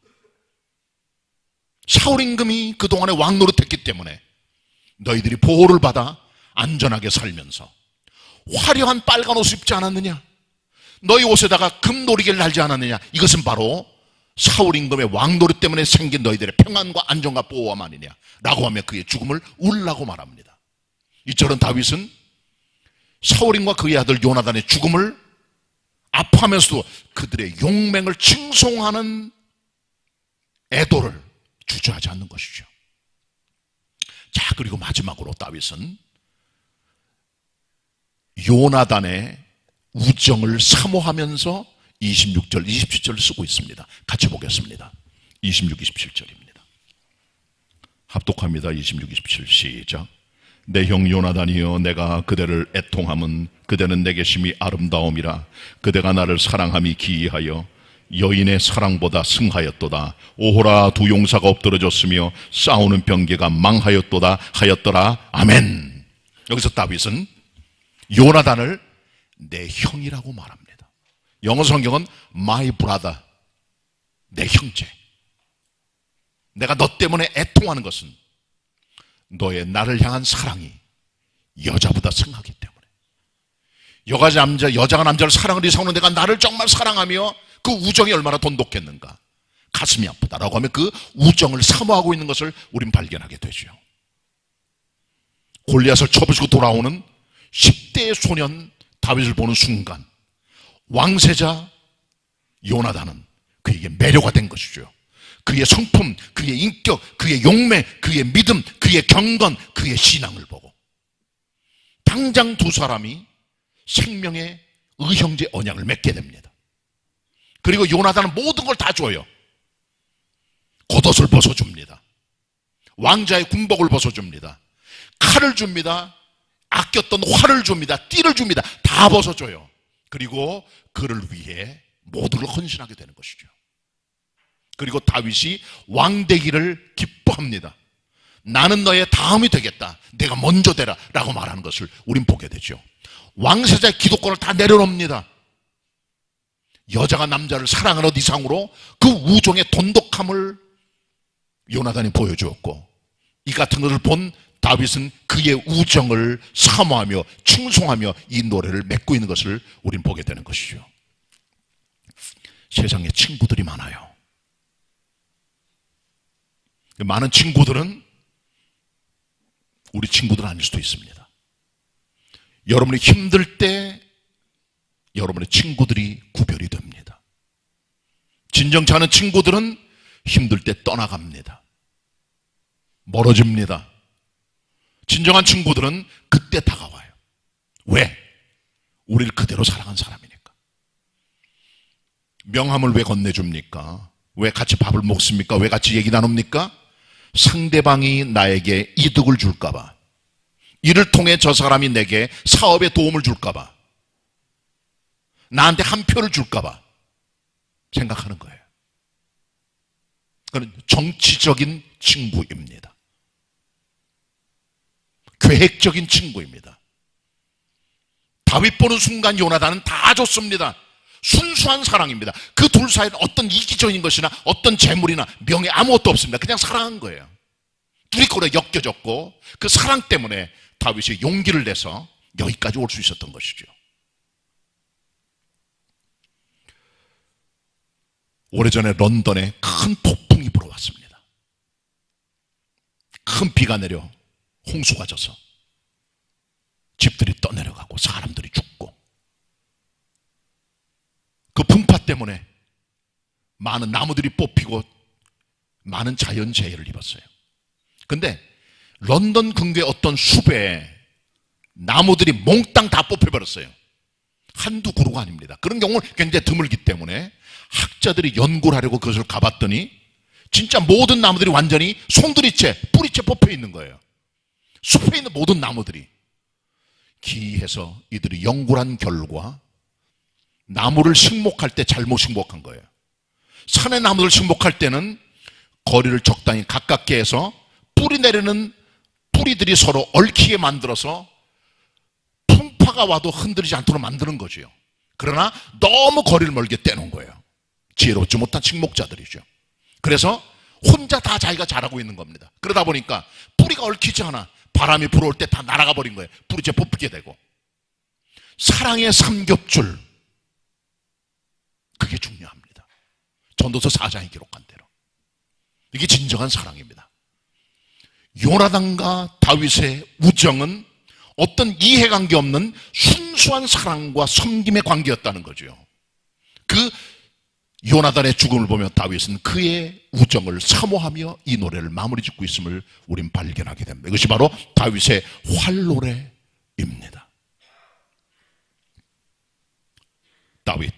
사울 임금이 그동안에 왕 노릇했기 때문에 너희들이 보호를 받아 안전하게 살면서 화려한 빨간 옷을 입지 않았느냐? 너희 옷에다가 금노리개를 달지 않았느냐? 이것은 바로 사울 임금의 왕 노릇 때문에 생긴 너희들의 평안과 안정과 보호만이냐? 라고 하며 그의 죽음을 울라고 말합니다. 이처럼 다윗은 사울임과 그의 아들 요나단의 죽음을 아파하면서도 그들의 용맹을 칭송하는 애도를 주저하지 않는 것이죠. 자, 그리고 마지막으로 다윗은 요나단의 우정을 사모하면서 26절, 27절을 쓰고 있습니다. 같이 보겠습니다. 26, 27절입니다. 합독합니다. 26, 27 시작. 내 형 요나단이여, 내가 그대를 애통함은 그대는 내게 심히 아름다움이라. 그대가 나를 사랑함이 기이하여 여인의 사랑보다 승하였도다. 오호라, 두 용사가 엎드러졌으며 싸우는 병기가 망하였도다 하였더라. 아멘. 여기서 다윗은 요나단을 내 형이라고 말합니다. 영어 성경은 my brother, 내 형제. 내가 너 때문에 애통하는 것은 너의 나를 향한 사랑이 여자보다 승하기 때문에. 여자가 남자를 사랑을 이상으로 내가 나를 정말 사랑하며 그 우정이 얼마나 돈독했는가. 가슴이 아프다라고 하면 그 우정을 사모하고 있는 것을 우린 발견하게 되죠. 골리앗을 쳐부수고 돌아오는 10대의 소년 다윗을 보는 순간 왕세자 요나단은 그에게 매료가 된 것이죠. 그의 성품, 그의 인격, 그의 용맹, 그의 믿음, 그의 경건, 그의 신앙을 보고 당장 두 사람이 생명의 의형제 언약을 맺게 됩니다. 그리고 요나단은 모든 걸 다 줘요. 겉옷을 벗어줍니다. 왕자의 군복을 벗어줍니다. 칼을 줍니다. 아꼈던 활을 줍니다. 띠를 줍니다. 다 벗어줘요. 그리고 그를 위해 모두를 헌신하게 되는 것이죠. 그리고 다윗이 왕되기를 기뻐합니다. 나는 너의 다음이 되겠다. 내가 먼저 되라 라고 말하는 것을 우린 보게 되죠. 왕세자의 기득권을 다 내려놓습니다. 여자가 남자를 사랑하는 이상으로 그 우정의 돈독함을 요나단이 보여주었고, 이 같은 것을 본 다윗은 그의 우정을 사모하며 칭송하며 이 노래를 맺고 있는 것을 우린 보게 되는 것이죠. 세상에 친구들이 많아요. 많은 친구들은 우리 친구들은 아닐 수도 있습니다. 여러분이 힘들 때 여러분의 친구들이 구별이 됩니다. 진정치 않은 친구들은 힘들 때 떠나갑니다. 멀어집니다. 진정한 친구들은 그때 다가와요. 왜? 우리를 그대로 사랑한 사람이니까. 명함을 왜 건네줍니까? 왜 같이 밥을 먹습니까? 왜 같이 얘기 나눕니까? 상대방이 나에게 이득을 줄까봐, 이를 통해 저 사람이 내게 사업에 도움을 줄까봐, 나한테 한 표를 줄까봐 생각하는 거예요. 그건 정치적인 친구입니다. 계획적인 친구입니다. 다윗 보는 순간 요나단은 다 줬습니다. 순수한 사랑입니다. 그 둘 사이는 어떤 이기적인 것이나 어떤 재물이나 명예 아무것도 없습니다. 그냥 사랑한 거예요. 둘이 거래 엮여졌고 그 사랑 때문에 다윗이 용기를 내서 여기까지 올 수 있었던 것이죠. 오래전에 런던에 큰 폭풍이 불어왔습니다. 큰 비가 내려 홍수가 져서 집들이 떠내려가고 사람들이 죽고, 그 풍파 때문에 많은 나무들이 뽑히고 많은 자연재해를 입었어요. 근데 런던 근교의 어떤 숲에 나무들이 몽땅 다 뽑혀버렸어요. 한두 그루가 아닙니다. 그런 경우는 굉장히 드물기 때문에 학자들이 연구를 하려고 그것을 가봤더니 진짜 모든 나무들이 완전히 송두리째, 뿌리째 뽑혀 있는 거예요. 숲에 있는 모든 나무들이. 기해서 이들이 연구를 한 결과 나무를 식목할 때 잘못 식목한 거예요. 산의 나무를 식목할 때는 거리를 적당히 가깝게 해서 뿌리 내리는 뿌리들이 서로 얽히게 만들어서 풍파가 와도 흔들리지 않도록 만드는 거죠. 그러나 너무 거리를 멀게 떼놓은 거예요. 지혜롭지 못한 식목자들이죠. 그래서 혼자 다 자기가 잘하고 있는 겁니다. 그러다 보니까 뿌리가 얽히지 않아 바람이 불어올 때 다 날아가 버린 거예요. 뿌리째 뽑히게 되고. 사랑의 삼겹줄, 그게 중요합니다. 전도서 4장에 기록한 대로. 이게 진정한 사랑입니다. 요나단과 다윗의 우정은 어떤 이해관계 없는 순수한 사랑과 섬김의 관계였다는 거죠. 그 요나단의 죽음을 보며 다윗은 그의 우정을 사모하며 이 노래를 마무리 짓고 있음을 우린 발견하게 됩니다. 이것이 바로 다윗의 활노래입니다. 다윗,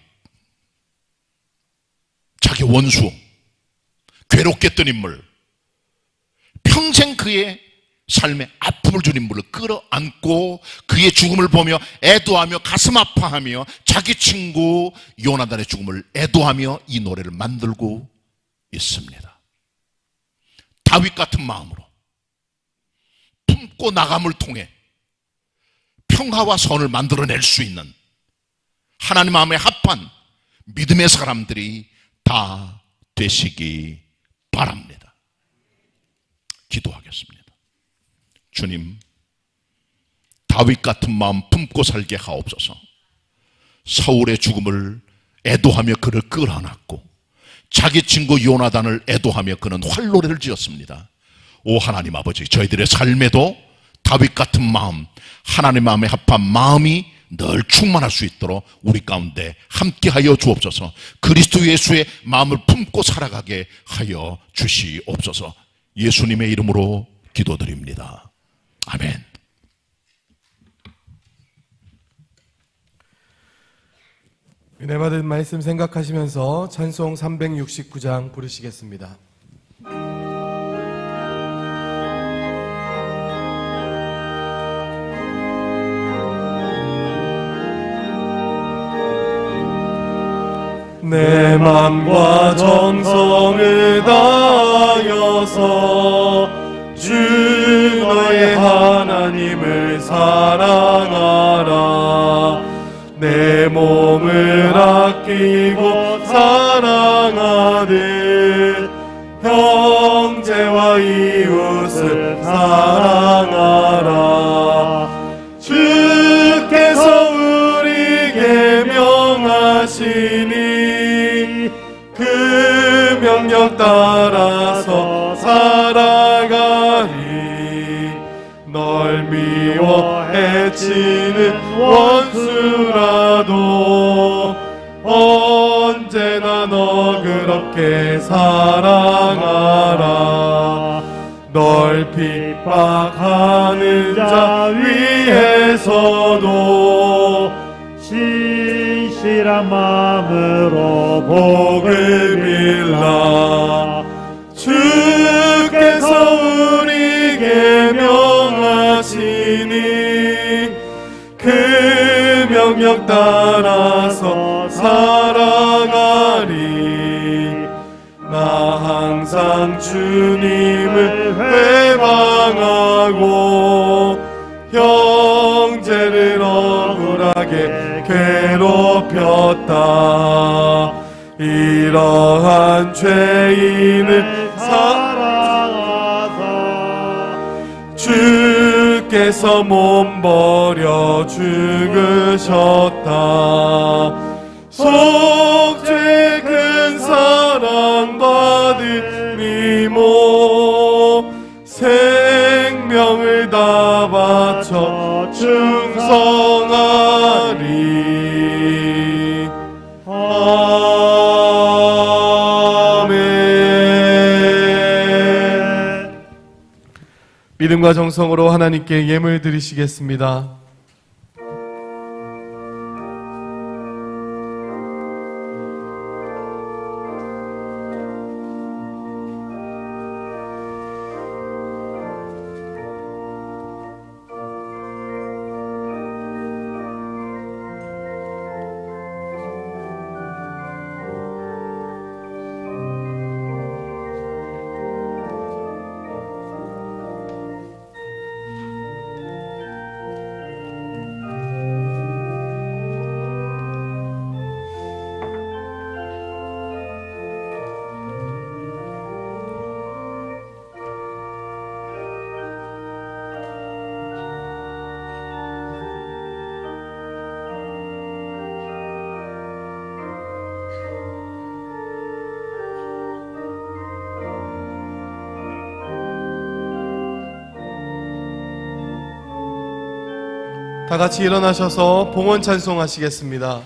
자기 원수, 괴롭게 했던 인물, 평생 그의 삶에 아픔을 준 인물을 끌어안고 그의 죽음을 보며 애도하며 가슴 아파하며 자기 친구 요나단의 죽음을 애도하며 이 노래를 만들고 있습니다. 다윗 같은 마음으로 품고 나감을 통해 평화와 선을 만들어낼 수 있는 하나님 마음에 합한 믿음의 사람들이 다 되시기 바랍니다. 기도하겠습니다. 주님, 다윗 같은 마음 품고 살게 하옵소서. 사울의 죽음을 애도하며 그를 끌어안았고 자기 친구 요나단을 애도하며 그는 활노래를 지었습니다. 오 하나님 아버지, 저희들의 삶에도 다윗 같은 마음, 하나님 마음에 합한 마음이 늘 충만할 수 있도록 우리 가운데 함께하여 주옵소서. 그리스도 예수의 마음을 품고 살아가게 하여 주시옵소서. 예수님의 이름으로 기도드립니다. 아멘. 은혜 받은 말씀 생각하시면서 찬송 369장 부르시겠습니다. 내 맘과 정성을 다하여서 주 너의 하나님을 사랑하라. 내 몸을 아끼고 사랑하듯 형제와 이웃을 사랑하라. 주께서 우리에게 명하시니 그 명령 따라서 살아 언제나 너그럽게 사랑하라. 널 핍박하는 자 위에서도 진실한 마음으로 복을 빌라. 주께서 우리에게 명하시니 그 명령 따라서 살아가리. 나 항상 주님을 회방하고 형제를 억울하게 괴롭혔다. 이러한 죄인을 사랑하사 주께서 몸 버려 죽으셨다. 속죄 큰 사랑 받으리모 생명을 다 바쳐 충성하리. 아멘. 믿음과 정성으로 하나님께 예물 드리시겠습니다. 다 같이 일어나셔서 봉헌 찬송하시겠습니다.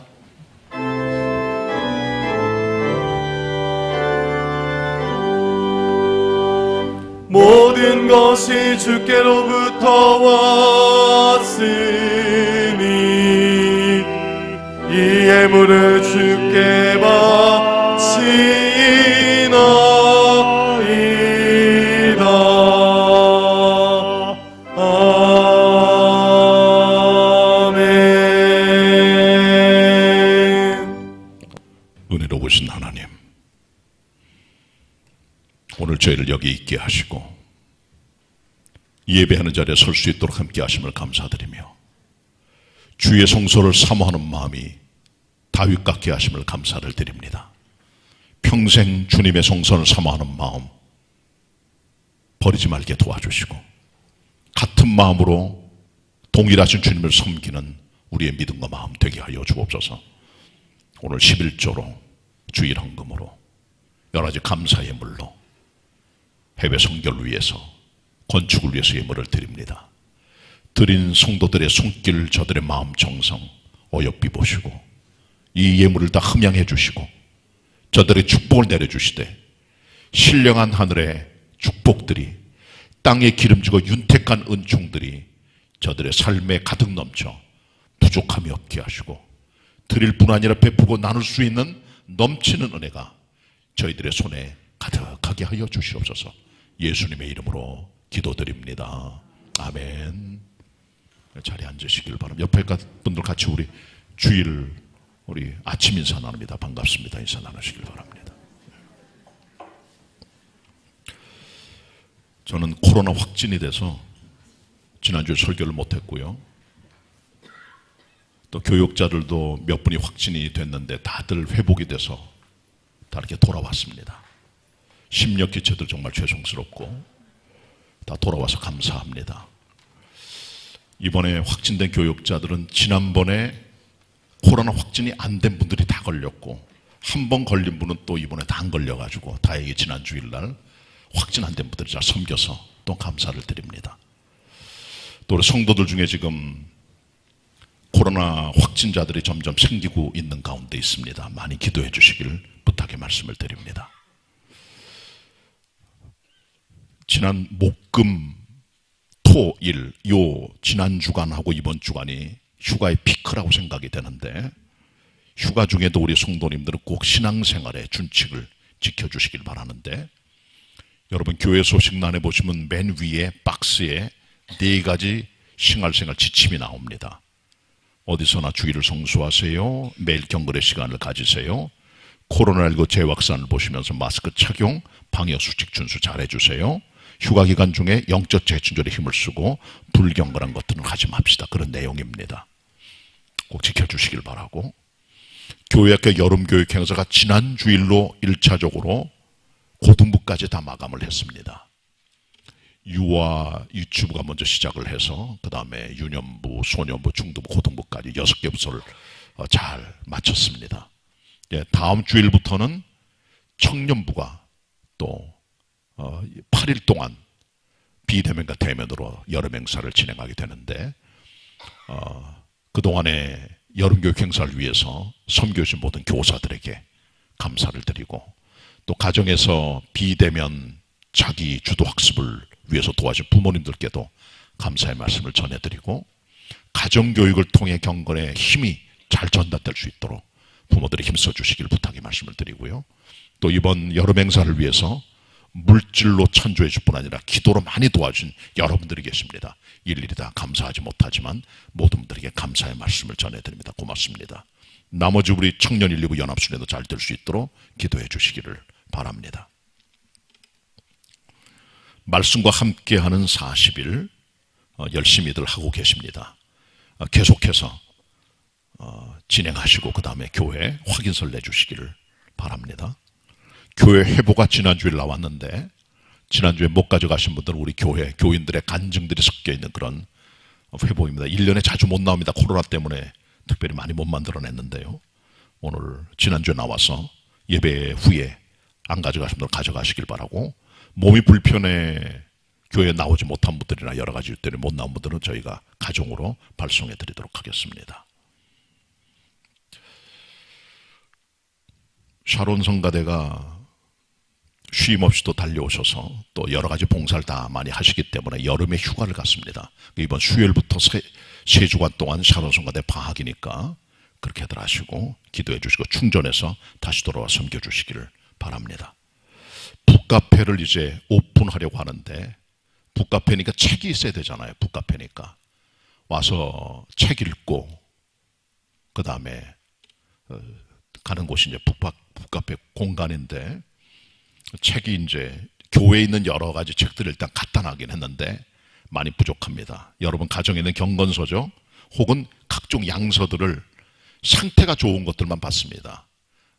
모든 것이 주께로부터 왔으니 이 예물을 주께 바치나이다. 은혜로우신 하나님, 오늘 저희를 여기 있게 하시고 예배하는 자리에 설 수 있도록 함께 하심을 감사드리며 주의 성소를 사모하는 마음이 다윗 같게 하심을 감사를 드립니다. 평생 주님의 성소를 사모하는 마음 버리지 말게 도와주시고 같은 마음으로 동일하신 주님을 섬기는 우리의 믿음과 마음 되게 하여 주옵소서. 오늘 11조로 주일 헌금으로 여러 가지 감사의 물로 해외 선교를 위해서 건축을 위해서 예물을 드립니다. 드린 성도들의 손길, 저들의 마음 정성 어여삐 보시고 이 예물을 다 흠양해 주시고 저들의 축복을 내려주시되 신령한 하늘의 축복들이 땅에 기름지고 윤택한 은총들이 저들의 삶에 가득 넘쳐 부족함이 없게 하시고 드릴 뿐 아니라 베푸고 나눌 수 있는 넘치는 은혜가 저희들의 손에 가득하게 하여 주시옵소서. 예수님의 이름으로 기도드립니다. 아멘. 자리에 앉으시길 바랍니다. 옆에 분들 같이 우리 주일 우리 아침 인사 나눕니다. 반갑습니다. 인사 나누시길 바랍니다. 저는 코로나 확진이 돼서 지난주에 설교를 못했고요. 또 교육자들도 몇 분이 확진이 됐는데 다들 회복이 돼서 다 이렇게 돌아왔습니다. 심력기체들 정말 죄송스럽고 다 돌아와서 감사합니다. 이번에 확진된 교육자들은 지난번에 코로나 확진이 안 된 분들이 다 걸렸고 한 번 걸린 분은 또 이번에 다 안 걸려가지고 다행히 지난 주일날 확진 안 된 분들이 잘 섬겨서 또 감사를 드립니다. 또 우리 성도들 중에 지금 코로나 확진자들이 점점 생기고 있는 가운데 있습니다. 많이 기도해 주시길 부탁의 말씀을 드립니다. 지난 목금 토일 요 지난 주간하고 이번 주간이 휴가의 피크라고 생각이 되는데, 휴가 중에도 우리 성도님들은 꼭 신앙생활의 준칙을 지켜주시길 바라는데, 여러분 교회 소식란에 보시면 맨 위에 박스에 4가지 생활생활 지침이 나옵니다. 어디서나 주의를 성수하세요. 매일 경건의 시간을 가지세요. 코로나19 재확산을 보시면서 마스크 착용, 방역수칙 준수 잘 해주세요. 휴가 기간 중에 영적 재충전에 힘을 쓰고 불경건한 것들은 하지 맙시다. 그런 내용입니다. 꼭 지켜주시길 바라고, 교회학교 여름교육 행사가 지난 주일로 1차적으로 고등부까지 다 마감을 했습니다. 유아 유치부가 먼저 시작을 해서 그 다음에 유년부, 소년부, 중등부, 고등부까지 6개 부서를 잘 마쳤습니다. 다음 주일부터는 청년부가 또 8일 동안 비대면과 대면으로 여름 행사를 진행하게 되는데, 그동안에 여름교육 행사를 위해서 섬겨주신 모든 교사들에게 감사를 드리고, 또 가정에서 비대면 자기 주도 학습을 위해서 도와준 부모님들께도 감사의 말씀을 전해드리고, 가정교육을 통해 경건의 힘이 잘 전달될 수 있도록 부모들이 힘써 주시길 부탁의 말씀을 드리고요. 또 이번 여름 행사를 위해서 물질로 찬조해 줄 뿐 아니라 기도로 많이 도와준 여러분들이 계십니다. 일일이 다 감사하지 못하지만 모든 분들에게 감사의 말씀을 전해드립니다. 고맙습니다. 나머지 우리 청년 119 연합순회도 잘 될 수 있도록 기도해 주시기를 바랍니다. 말씀과 함께하는 40일 열심히들 하고 계십니다. 계속해서 진행하시고 그 다음에 교회 확인서를 내주시기를 바랍니다. 교회 회보가 지난주에 나왔는데, 지난주에 못 가져가신 분들은 우리 교회 교인들의 간증들이 섞여 있는 그런 회보입니다. 1년에 자주 못 나옵니다. 코로나 때문에 특별히 많이 못 만들어냈는데요. 오늘 지난주에 나와서 예배 후에 안 가져가신 분들 가져가시길 바라고, 몸이 불편해 교회에 나오지 못한 분들이나 여러 가지 때문에 못 나온 분들은 저희가 가정으로 발송해 드리도록 하겠습니다. 샤론 성가대가 쉼 없이 또 달려오셔서 또 여러 가지 봉사를 다 많이 하시기 때문에 여름에 휴가를 갔습니다. 이번 수요일부터 세 주간 동안 샤론 성가대 방학이니까 그렇게들 하시고 기도해 주시고 충전해서 다시 돌아와 섬겨주시기를 바랍니다. 북카페를 이제 오픈하려고 하는데, 북카페니까 책이 있어야 되잖아요. 북카페니까 와서 책 읽고 그 다음에 가는 곳이 이제 북카페 공간인데, 책이 이제 교회에 있는 여러 가지 책들을 일단 갖다 놔긴 했는데 많이 부족합니다. 여러분 가정에 있는 경건서죠, 혹은 각종 양서들을 상태가 좋은 것들만 받습니다.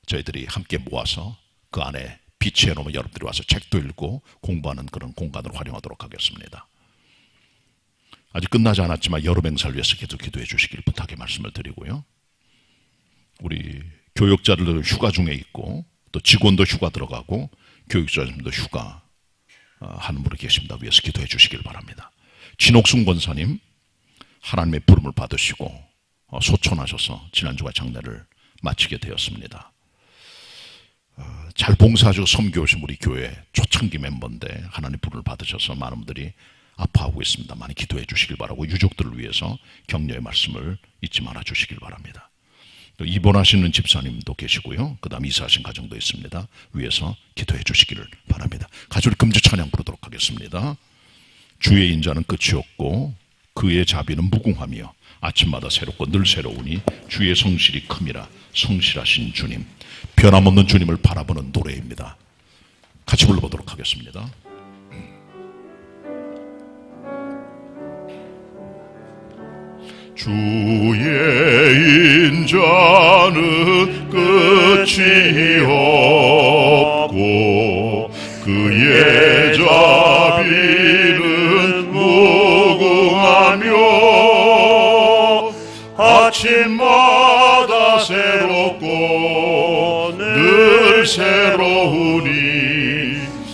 저희들이 함께 모아서 그 안에 비치해 놓으면 여러분들이 와서 책도 읽고 공부하는 그런 공간을 활용하도록 하겠습니다. 아직 끝나지 않았지만 여름 행사를 위해서 계속 기도해 주시길 부탁의 말씀을 드리고요. 우리 교역자들도 휴가 중에 있고 또 직원도 휴가 들어가고 교육자님도 휴가 하는 분이 계십니다. 위해서 기도해 주시길 바랍니다. 진옥순 권사님 하나님의 부름을 받으시고 소천하셔서 지난주가 장례를 마치게 되었습니다. 잘 봉사하시고 섬겨오신 우리 교회 초창기 멤버인데 하나님 부름을 받으셔서 많은 분들이 아파하고 있습니다. 많이 기도해 주시길 바라고, 유족들을 위해서 격려의 말씀을 잊지 말아 주시길 바랍니다. 또 입원하시는 집사님도 계시고요. 그 다음 이사하신 가정도 있습니다. 위해서 기도해 주시기를 바랍니다. 같이 우리 금주 찬양 부르도록 하겠습니다. 주의 인자는 끝이 없고 그의 자비는 무궁하며 아침마다 새롭고 늘 새로우니 주의 성실이 큼이라. 성실하신 주님, 변함없는 주님을 바라보는 노래입니다. 같이 불러보도록 하겠습니다. 주의 인자는 끝이 없고 그의 자비는 무궁하며 아침마다 새롭고 늘 새로우니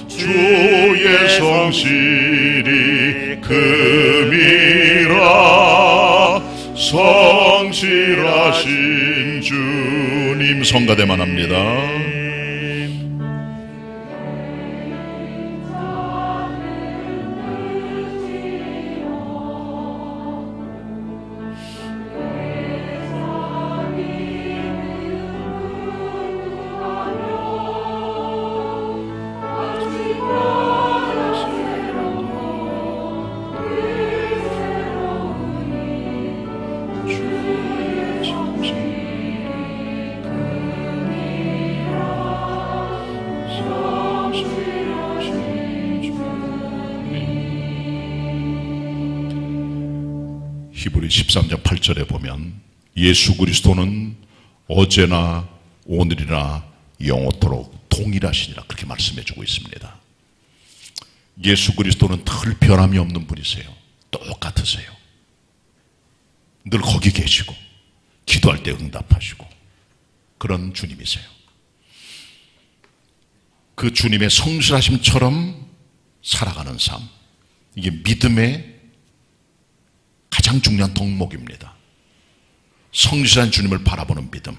주의 성실이 큼이라. 성실하신 주님 성가대만 합니다. 히브리 13장 8절에 보면 예수 그리스도는 어제나 오늘이나 영원토록 동일하시니라 그렇게 말씀해 주고 있습니다. 예수 그리스도는 늘 변함이 없는 분이세요. 똑같으세요. 늘 거기 계시고 기도할 때 응답하시고 그런 주님이세요. 그 주님의 성실하심처럼 살아가는 삶, 이게 믿음의 가장 중요한 덕목입니다. 성실한 주님을 바라보는 믿음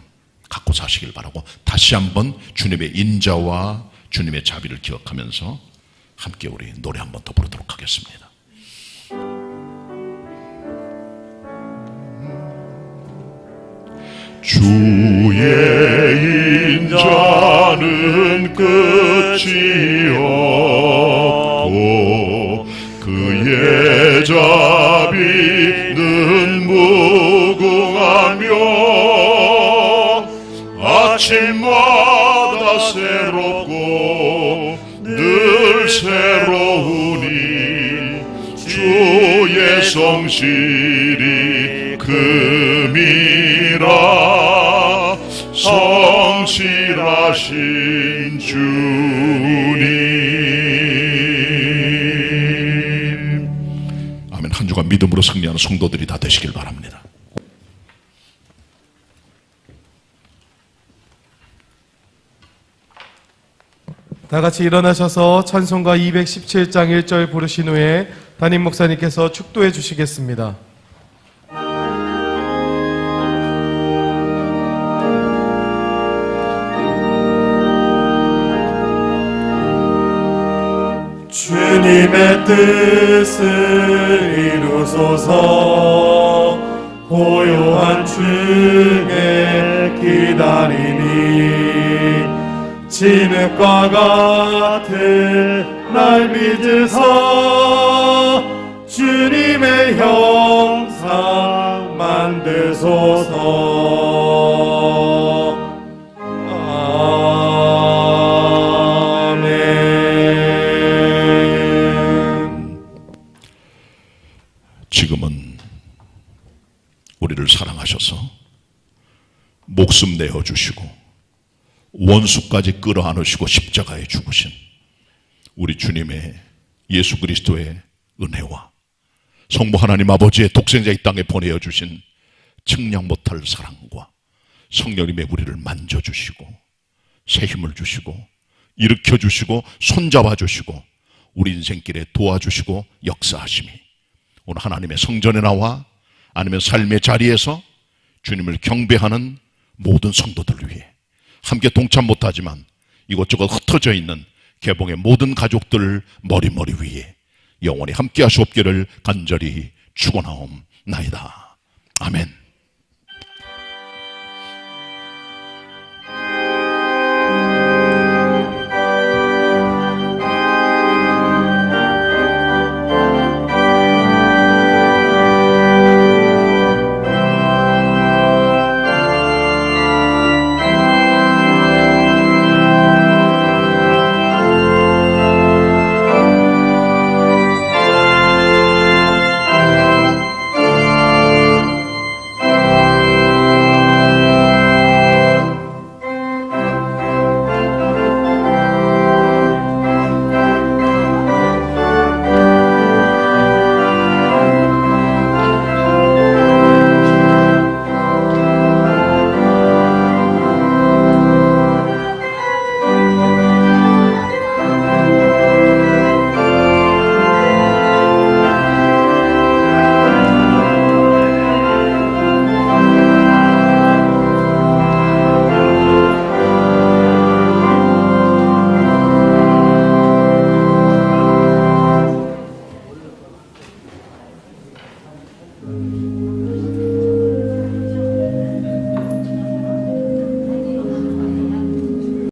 갖고 사시길 바라고 다시 한번 주님의 인자와 주님의 자비를 기억하면서 함께 우리 노래 한번 더 부르도록 하겠습니다. 주의 인자는 끝이 없고 그의 자비는 무궁하며 아침마다 새롭고 늘 새로우니 주의 성실이 금이라 성실하신 주님. 아멘. 한 주간 믿음으로 승리하는 성도들이 다 되시길 바랍니다. 다 같이 일어나셔서 찬송가 217장 1절 부르신 후에 담임 목사님께서 축도해 주시겠습니다. 주님의 뜻을 이루소서. 고요한 중에 기다리니 진흙과 같은 날 믿으사 주님의 형상 만드소서. 아멘. 지금은 우리를 사랑하셔서 목숨 내어주시고 원수까지 끌어안으시고 십자가에 죽으신 우리 주님의 예수 그리스도의 은혜와 성부 하나님 아버지의 독생자 이 땅에 보내어 주신 측량 못할 사랑과 성령님의 우리를 만져주시고 새 힘을 주시고 일으켜 주시고 손잡아 주시고 우리 인생길에 도와주시고 역사하심이 오늘 하나님의 성전에 나와 아니면 삶의 자리에서 주님을 경배하는 모든 성도들을 위해 함께 동참 못하지만 이곳저곳 흩어져 있는 개봉의 모든 가족들 머리머리 위에 영원히 함께 하시옵기를 간절히 축원하옵나이다. 아멘.